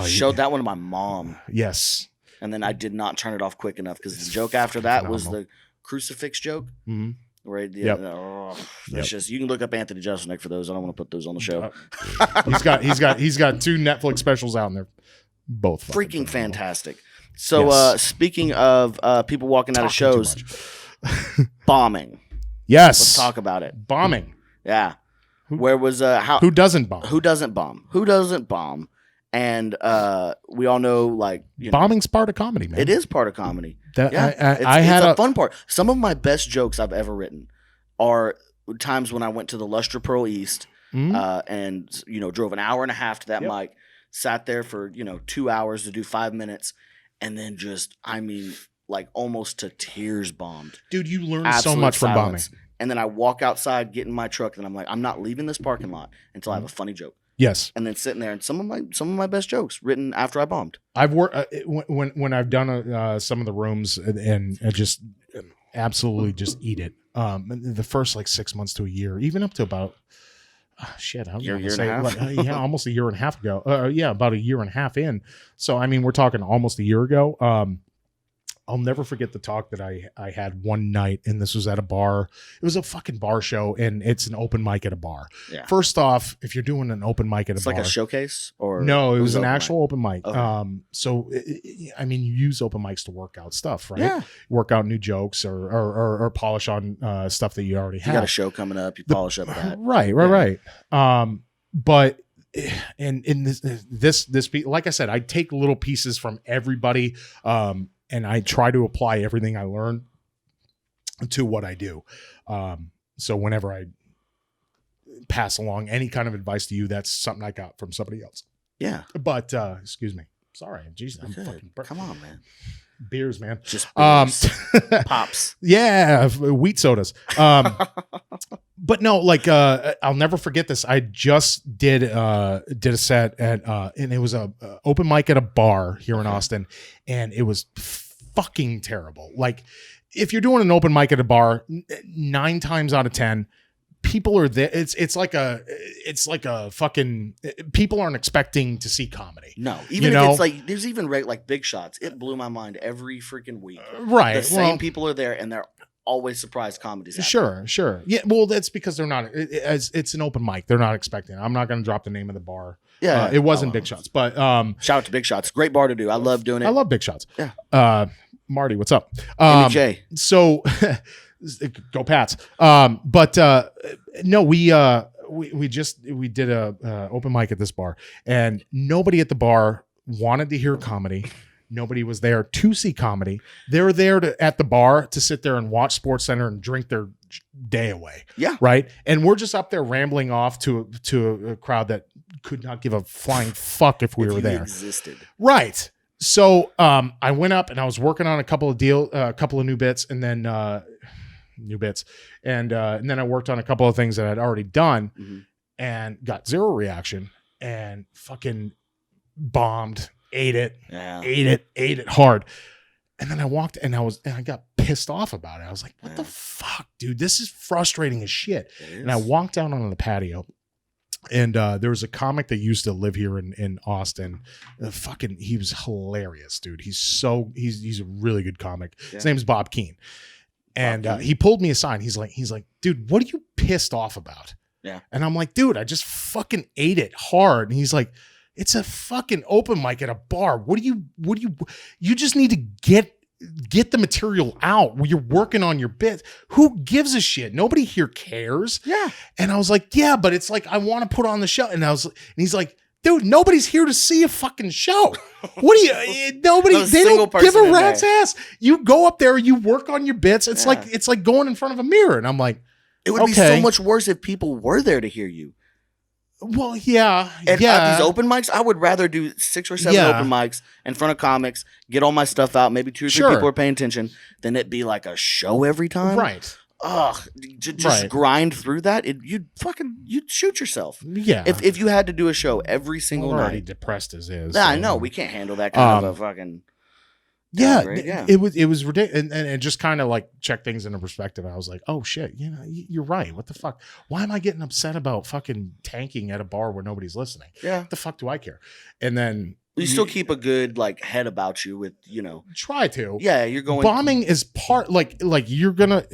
Showed that one to my mom. Yes. And then I did not turn it off quick enough because the joke after that was the crucifix joke. Mm-hmm. Right? It's just, you can look up Anthony Jeselnik for those. I don't want to put those on the show. He's got 2 Netflix specials out, and they're both freaking fantastic. So speaking of people walking out of shows, bombing. Yes. Let's talk about it. Bombing. Yeah. Where was who doesn't bomb? Who doesn't bomb? Who doesn't bomb? And we all know, like, bombing's part of comedy, man. It is part of comedy. It's a fun part. Some of my best jokes I've ever written are times when I went to the Lustre Pearl East and drove an hour and a half to that mic, sat there for 2 hours to do 5 minutes, and then just almost to tears bombed. Dude, you learn so much from bombing. And then I walk outside, get in my truck, and I'm like, I'm not leaving this parking lot until I have a funny joke. Yes. And then sitting there, and some of my best jokes written after I bombed. I've worked when I've done some of the rooms and I just absolutely just eat it. The first 6 months to a year, even up to about year and a half. Almost a year and a half ago. About a year and a half in. So I mean, we're talking almost a year ago. I'll never forget the talk that I had one night, and this was at a bar. It was a fucking bar show, and it's an open mic at a bar. Yeah. First off, if you're doing an open mic at a bar, it's like a showcase, or no, it was an actual open mic. Okay. So I mean, you use open mics to work out stuff, right? Yeah. Work out new jokes or polish on stuff that you already have. You got a show coming up, you polish up that. Right. But in this like I said, I take little pieces from everybody. And I try to apply everything I learn to what I do. So whenever I pass along any kind of advice to you, that's something I got from somebody else. Yeah. But excuse me. Sorry. Jeez, I'm fucking come on, man. Beers, man. Just beers. Pops. Yeah, wheat sodas. But no, I'll never forget this. I just did a set at and it was a open mic at a bar here in Austin, and it was fucking terrible. If you're doing an open mic at a bar, 9 times out of 10, people are there. It's like a fucking, people aren't expecting to see comedy. No, even if it's there's even Big Shots. It blew my mind every freaking week. Right. The same people are there, and they're always surprised comedy's happening. Sure. Yeah. Well, that's because they're not, it's an open mic. They're not expecting it. I'm not going to drop the name of the bar. Yeah. It wasn't Big Shots, but, shout out to Big Shots. Great bar to do. I love doing it. I love Big Shots. Yeah. Marty, what's up? Jay. So go Pats. But no, we did a open mic at this bar, and nobody at the bar wanted to hear comedy. Nobody was there to see comedy. They were there at the bar to sit there and watch SportsCenter and drink their day away. Yeah. Right. And we're just up there rambling off to a crowd that could not give a flying fuck if we were there. Existed. Right. So I went up and I was working on a couple of new bits, and then and then I worked on a couple of things that I'd already done, and got zero reaction, and fucking bombed. Ate it hard. And then I walked and I got pissed off about it. I was like, what the fuck, dude? This is frustrating as shit. And I walked down on the patio, and there was a comic that used to live here in Austin. He was hilarious, dude. He's a really good comic. Yeah. His name's Bob Keane. And he pulled me aside. He's like, dude, what are you pissed off about? Yeah. And I'm like, dude, I just fucking ate it hard. And he's like, it's a fucking open mic at a bar. What do you just need to get the material out when you're working on your bit. Who gives a shit? Nobody here cares. Yeah. And I was like, yeah, but it's like, I want to put on the show. And he's like, dude, nobody's here to see a fucking show. What do you, they don't give a rat's ass. You go up there, you work on your bits. It's like going in front of a mirror. And I'm like, it would be so much worse if people were there to hear you. Well, yeah. At these open mics, I would rather do 6 or 7 open mics in front of comics, get all my stuff out, maybe 2 or 3 people are paying attention, than it be like a show every time. Right. Ugh. Just grind through that. You'd shoot yourself. Yeah. If you had to do a show every single night. Already depressed as is. Yeah, I know. We can't handle that kind of a fucking... It was ridiculous, and it just kind of like checked things into perspective. I was like, oh shit, you're right. What the fuck? Why am I getting upset about fucking tanking at a bar where nobody's listening? Yeah, what the fuck do I care? And then you still keep a good like head about you with try to. Yeah, you're going. Bombing is part like you're gonna.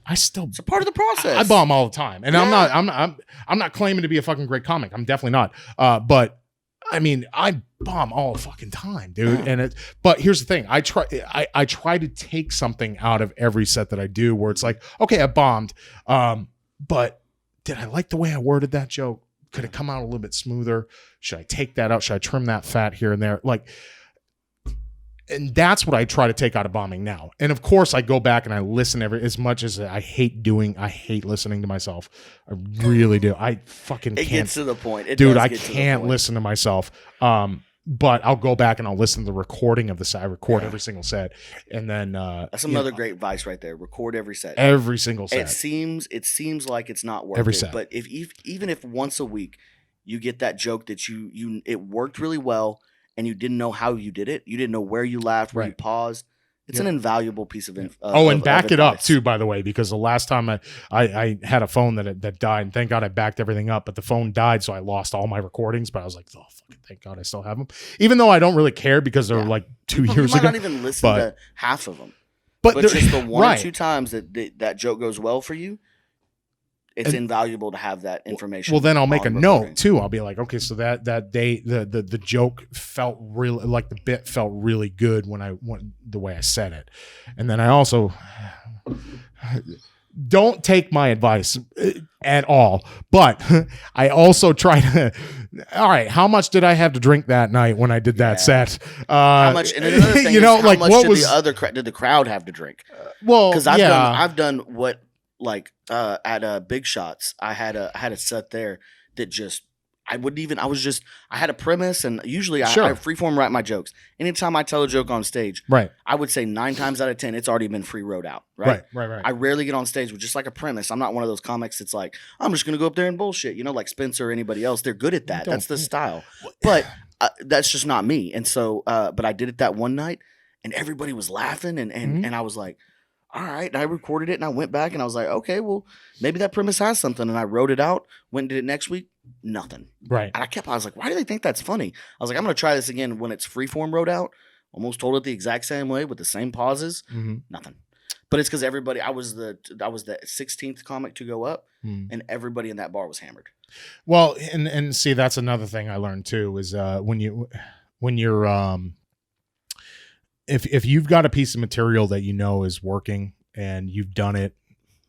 It's a part of the process. I bomb all the time, and I'm not claiming to be a fucking great comic. I'm definitely not. But I mean, I bomb all the fucking time, dude. And but here's the thing: I try to take something out of every set that I do, where it's like, okay, I bombed, but did I like the way I worded that joke? Could it come out a little bit smoother? Should I take that out? Should I trim that fat here and there? Like. And that's what I try to take out of bombing now. And of course I go back and I listen as much as I hate listening to myself. I really do. I fucking can't. It gets to the point. I can't listen to myself. But I'll go back and I'll listen to the recording of the set. I record every single set. And then that's another great advice right there. Record every set. Every single set. It seems like it's not worth every it. Set. But even if once a week you get that joke that it worked really well, and you didn't know how you did it. You didn't know where you laughed, where you paused. It's an invaluable piece of info. And back it up too, by the way, because the last time I had a phone that died, and thank God I backed everything up, but the phone died, so I lost all my recordings. But I was like, oh, fucking thank God I still have them. Even though I don't really care because they're like 2 years ago. You might not even listen to half of them. But just the one or two times that joke goes well for you, it's invaluable to have that information. Well, then I'll make a note too. I'll be like, okay, so that day the joke felt really like the bit felt really good when I went the way I said it. And then I also don't take my advice at all, but I also try to, all right, how much did I have to drink that night when I did that set? How much, and another thing is, how much did the crowd have to drink? Well, because I've done what, like at Big Shots, I had a set there that just I had a premise, and usually I freeform write my jokes. Anytime I tell a joke on stage, right, I would say 9 times out of 10 it's already been free wrote out. Right. I rarely get on stage with just like a premise. I'm not one of those comics that's like, I'm just gonna go up there and bullshit. Like Spencer or anybody else. They're good at that. That's the style. But that's just not me. And so, but I did it that one night, and everybody was laughing, and I was like, all right. And I recorded it, and I went back, and I was like, okay, well, maybe that premise has something. And I wrote it out, went and did it next week. Nothing. Right. And I was like, why do they think that's funny? I was like, I'm going to try this again when it's freeform wrote out. Almost told it the exact same way with the same pauses. Mm-hmm. Nothing. But it's because everybody, I was the 16th comic to go up, and everybody in that bar was hammered. Well, and see, that's another thing I learned too, is when you're if you've got a piece of material that is working and you've done it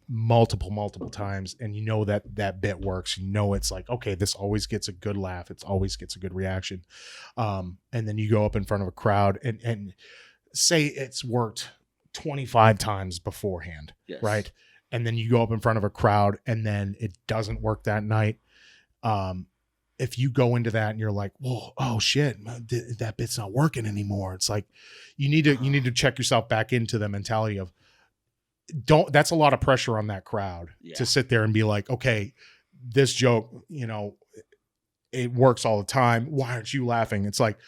multiple times, and that bit works, it's like, okay, this always gets a good laugh, it always gets a good reaction, and then you go up in front of a crowd and say it's worked 25 times beforehand, yes, right? And then you go up in front of a crowd and then it doesn't work that night. If you go into that and you're like, well, oh shit, that bit's not working anymore. It's like, you need to check yourself back into the mentality of, that's a lot of pressure on that crowd to sit there and be like, okay, this joke, it works all the time. Why aren't you laughing? It's like,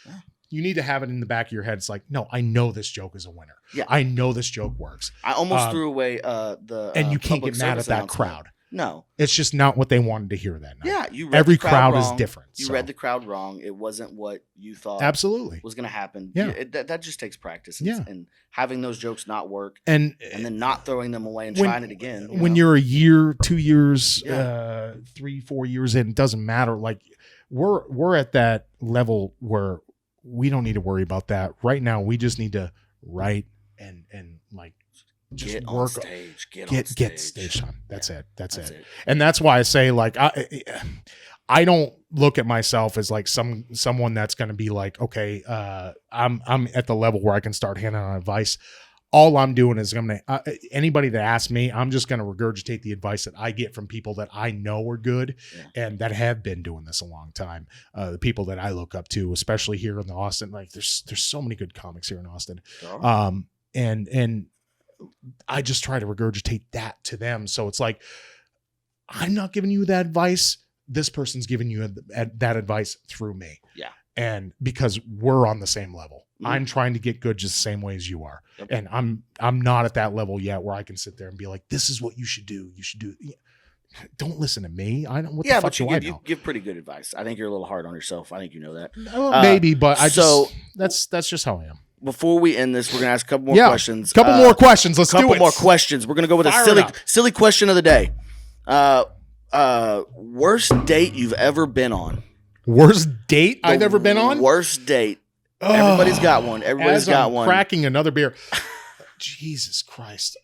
you need to have it in the back of your head. It's like, no, I know this joke is a winner. Yeah. I know this joke works. I almost threw away and you can't get mad at that crowd. No, it's just not what they wanted to hear that night. Yeah, you read every the crowd crowd wrong. Is different. You read the crowd wrong. It wasn't what you thought absolutely was going to happen. Yeah, that just takes practice. Yeah, and having those jokes not work, and then not throwing them away and trying it again. When you're a year, 2 years, 3-4 years in, it doesn't matter. Like we're at that level where we don't need to worry about that right now. We just need to write and like. Just get work on stage. Get stage time. That's it. That's it. And that's why I say, like, I don't look at myself as like someone that's going to be like, okay, I'm at the level where I can start handing out advice. All I'm doing is anybody that asks me, I'm just going to regurgitate the advice that I get from people that I know are good and that have been doing this a long time. The people that I look up to, especially here in Austin, like there's so many good comics here in Austin. Oh. And I just try to regurgitate that to them. So it's like, I'm not giving you that advice. This person's giving you that advice through me. Yeah. And because we're on the same level. I'm trying to get good just the same way as you are. Yep. And I'm not at that level yet where I can sit there and be like, this is what you should do. You should do. Don't listen to me. I don't. What the fuck do I know? You give pretty good advice. I think you're a little hard on yourself. I think you know that. Maybe, but that's just how I am. Before we end this, we're gonna ask a couple more questions. Couple more questions. Let's do it. Couple more questions. We're gonna go with a silly question of the day. Worst date you've ever been on? Worst date I've ever been on? Worst date. Everybody's got one. Everybody's got one. Cracking another beer. Jesus Christ.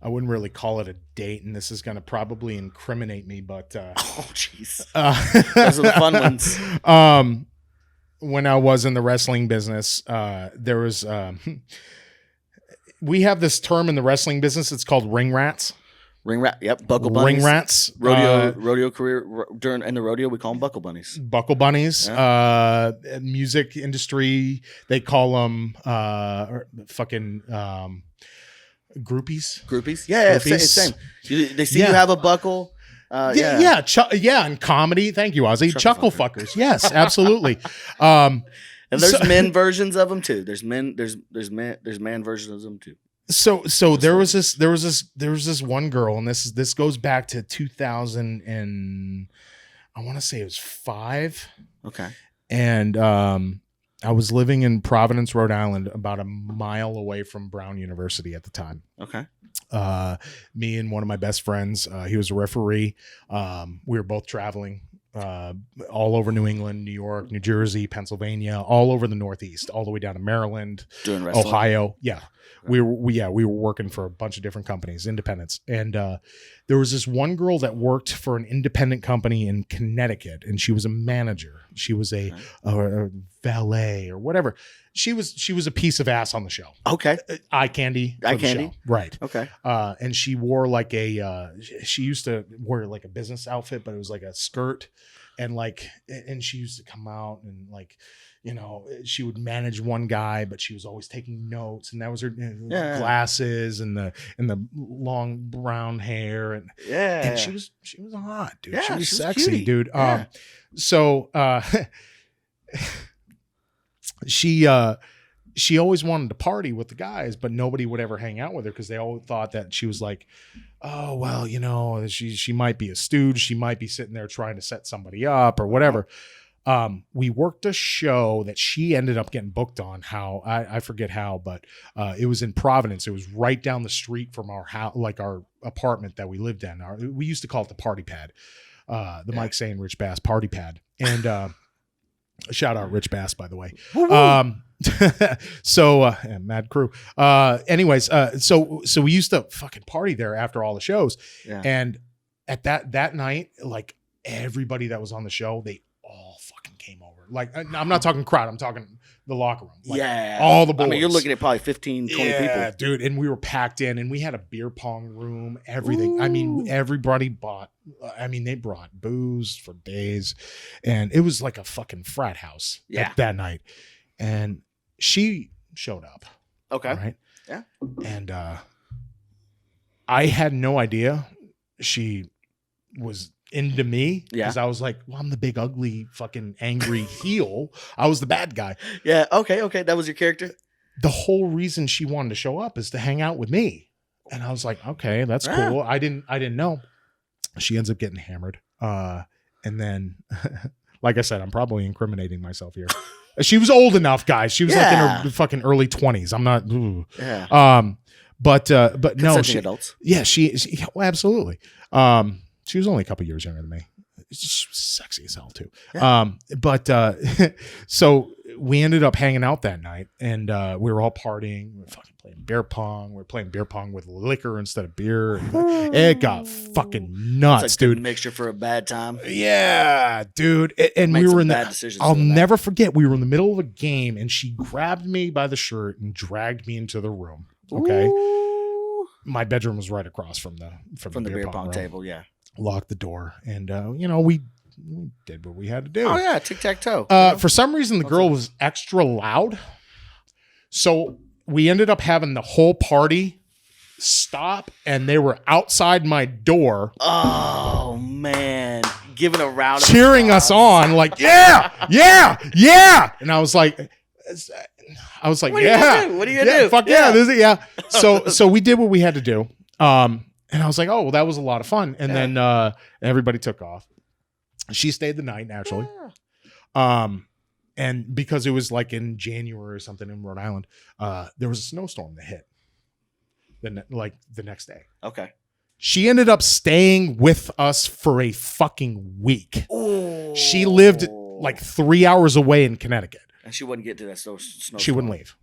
I wouldn't really call it a date, and this is going to probably incriminate me, but oh jeez, those are the fun ones. When I was in the wrestling business, there was we have this term in the wrestling business. It's called ring rats. Ring rat, yep, buckle bunnies. Ring rats. Rodeo career in the rodeo, we call them buckle bunnies. Buckle bunnies. Yeah. Music industry, they call them fucking groupies. Yeah, same. They see you have a buckle. In comedy. Thank you, Ozzy. Chuckle fuckers. Yes, absolutely. And there's men versions of them too. There's man versions of them too. So there was this one girl, and this goes back to 2000 and I want to say it was 5. Okay. And I was living in Providence, Rhode Island, about a mile away from Brown University at the time. Okay. Me and one of my best friends, he was a referee. We were both traveling all over New England, New York, New Jersey, Pennsylvania, all over the Northeast, all the way down to Maryland, Ohio. Yeah. We were working for a bunch of different companies, independents. And there was this one girl that worked for an independent company in Connecticut, and she was a manager. She was a valet or whatever. She was a piece of ass on the show. Okay. Eye candy. Right. Okay. And she wore like she used to wear like a business outfit, but it was like a skirt, and she used to come out and she would manage one guy, but she was always taking notes, and that was her glasses and the long brown hair, and she was hot, dude. She was sexy, cutie. Dude. Yeah. She always wanted to party with the guys, but nobody would ever hang out with her because they all thought that she was like, oh, well, she might be a stooge. She might be sitting there trying to set somebody up or whatever. We worked a show that she ended up getting booked on. How I forget how, but it was in Providence. It was right down the street from our house, like our apartment that we lived in. We used to call it the party pad, Mike Saying Rich Bass party pad. And shout out Rich Bass, by the way. Mad crew. Anyways, so we used to fucking party there after all the shows. Yeah. And at that night, like everybody that was on the show, they all fucking came over. Like, I'm not talking crowd, I'm talking the locker room. Like, all the boys. I mean, you're looking at probably 15, 20 people. Yeah, dude. And we were packed in, and we had a beer pong room, everything. Ooh. I mean, everybody they brought booze for days, and it was like a fucking frat house that night. And she showed up. Okay. Right? Yeah. And I had no idea she was into me, because I was like, well, I'm the big ugly fucking angry heel. I was the bad guy. Yeah. Okay. That was your character. The whole reason she wanted to show up is to hang out with me. And I was like, okay, that's cool. I didn't know. She ends up getting hammered. And then, like I said, I'm probably incriminating myself here. She was old enough, guys. She was like in her fucking early 20s. I'm not. Yeah. But no, adults. Yeah, she well, absolutely. She was only a couple years younger than me. She was sexy as hell too. Yeah. So we ended up hanging out that night, and we were all partying. We were fucking playing beer pong. We were playing beer pong with liquor instead of beer. It got fucking nuts, it's like dude. A mixture for a bad time. Yeah, dude. And we were in I'll never forget. We were in the middle of a game, and she grabbed me by the shirt and dragged me into the room. Okay. Ooh. My bedroom was right across from the beer pong table. Yeah. Locked the door, and we did what we had to do. Oh yeah, tic-tac-toe. For some reason, the girl was extra loud, so we ended up having the whole party stop, and they were outside my door. Oh man, giving a round of cheering us on, like, yeah. And I was like, what are you gonna do? What are you gonna do? Fuck yeah. This is, yeah. So we did what we had to do. And I was like, oh, well, that was a lot of fun. And then everybody took off. She stayed the night, naturally. And because it was like in January or something in Rhode Island, there was a snowstorm that hit the next day. Okay. She ended up staying with us for a fucking week. Ooh. She lived like 3 hours away in Connecticut. And she wouldn't get to that snowstorm. She wouldn't leave.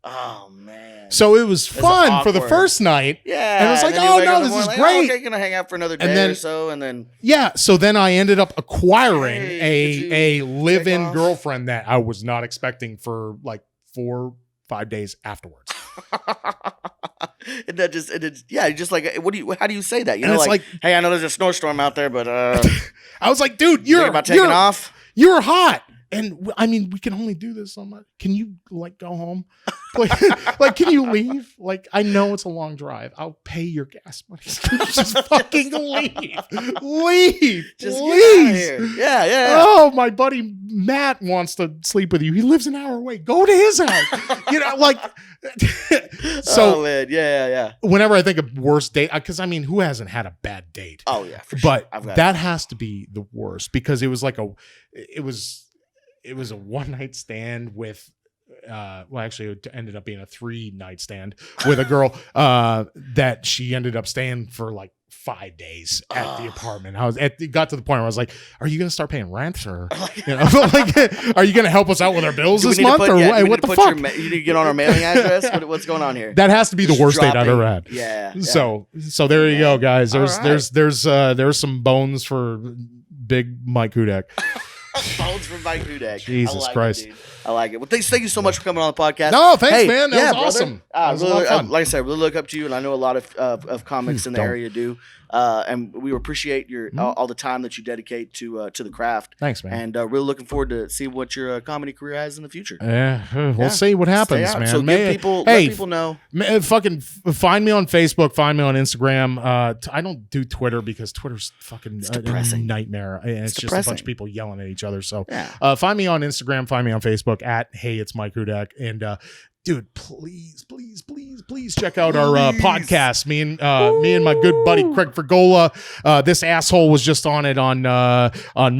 Oh, man. So it was fun for the first night. Yeah. And I was like, oh, no, this is great. Okay, gonna hang out for another day or so. And then. Yeah. So then I ended up acquiring a live-in girlfriend that I was not expecting for like 4-5 days afterwards. And that just like, how do you say that? You know, like, hey, I know there's a snowstorm out there, but I was like, dude, you're about taking off. You're hot. And I mean, we can only do this so much. Can you like go home? Like, can you leave? Like, I know it's a long drive. I'll pay your gas money. Just fucking leave. Leave. Just please. Yeah. Oh, my buddy Matt wants to sleep with you. He lives an hour away. Go to his house. You know, like. So, oh, man. Yeah. Whenever I think of worst date, because I mean, who hasn't had a bad date? Oh, yeah. For sure. But that has to be the worst because it was like it was a one-night stand with actually it ended up being a 3-night stand with a girl that she ended up staying for like 5 days at the apartment. It got to the point where I was like, are you gonna start paying rent or like, are you gonna help us out with our bills this month or what the fuck? You need to get on our mailing address. What's going on here? That has to be the worst date I've ever had. Yeah. So there you go, guys. There's some bones for big Mike HUDAK. Bones from Mike HUDAK. Jesus Christ. I like it. Well, thank you so much for coming on the podcast. No, thanks, man. That was awesome. Like I said, I really look up to you, and I know a lot of comics in the area do. And we appreciate your all the time that you dedicate to the craft. Thanks, man. And really looking forward to see what your comedy career has in the future. We'll see what happens, man. So let people know. Fucking find me on Facebook. Find me on Instagram. I don't do Twitter because Twitter's fucking a nightmare. It's just a bunch of people yelling at each other. So find me on Instagram. Find me on Facebook at Hey, it's Mike HUDAK. And dude, please check out our podcast. Me and my good buddy Craig Fergola. This asshole was just on it on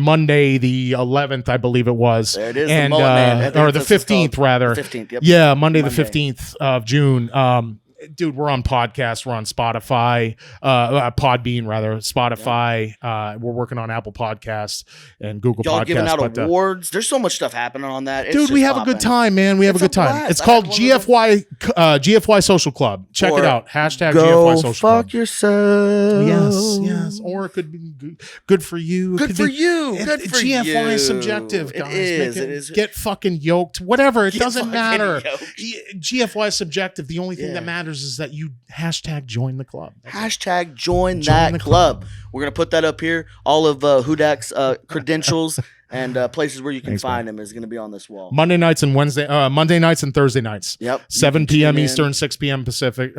Monday the 11th, I believe it was. There it is, and or the 15th rather. 15th, yep. Yeah, Monday the 15th of June. Dude, we're on podcasts. We're on Spotify, Podbean rather, Spotify. We're working on Apple Podcasts and Google Podcasts. Y'all giving out awards. There's so much stuff happening on that. Dude, we have a good time, man. We have a good time. It's called GFY Social Club. Check it out. Hashtag GFY Social Club. Fuck yourself. Yes. Or it could be good for you. Good for you. GFY is subjective, guys. It is. Get fucking yoked. Whatever. It doesn't matter. GFY is subjective. The only thing that matters is that you hashtag join the club. Hashtag join that club. We're going to put that up here. All of HUDAK's credentials and places where you can find him is going to be on this wall. Monday nights and Thursday nights. Yep. 7 p.m. Eastern, 6 p.m. Pacific,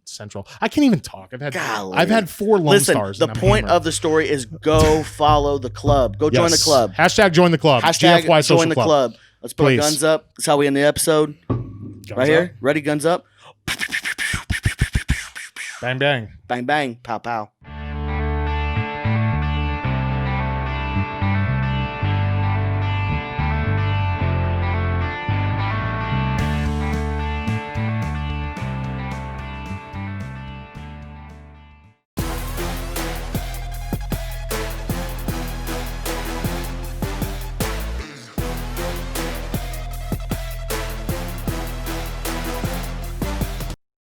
Central. I can't even talk. I've had 4 Lone Stars. The point of the story is go follow the club. Go join the club. Hashtag join the club. Hashtag GFY join the club. Let's put our guns up. That's how we end the episode. Guns right here. Ready? Guns up. Bang, bang. Bang, bang. Pow, pow.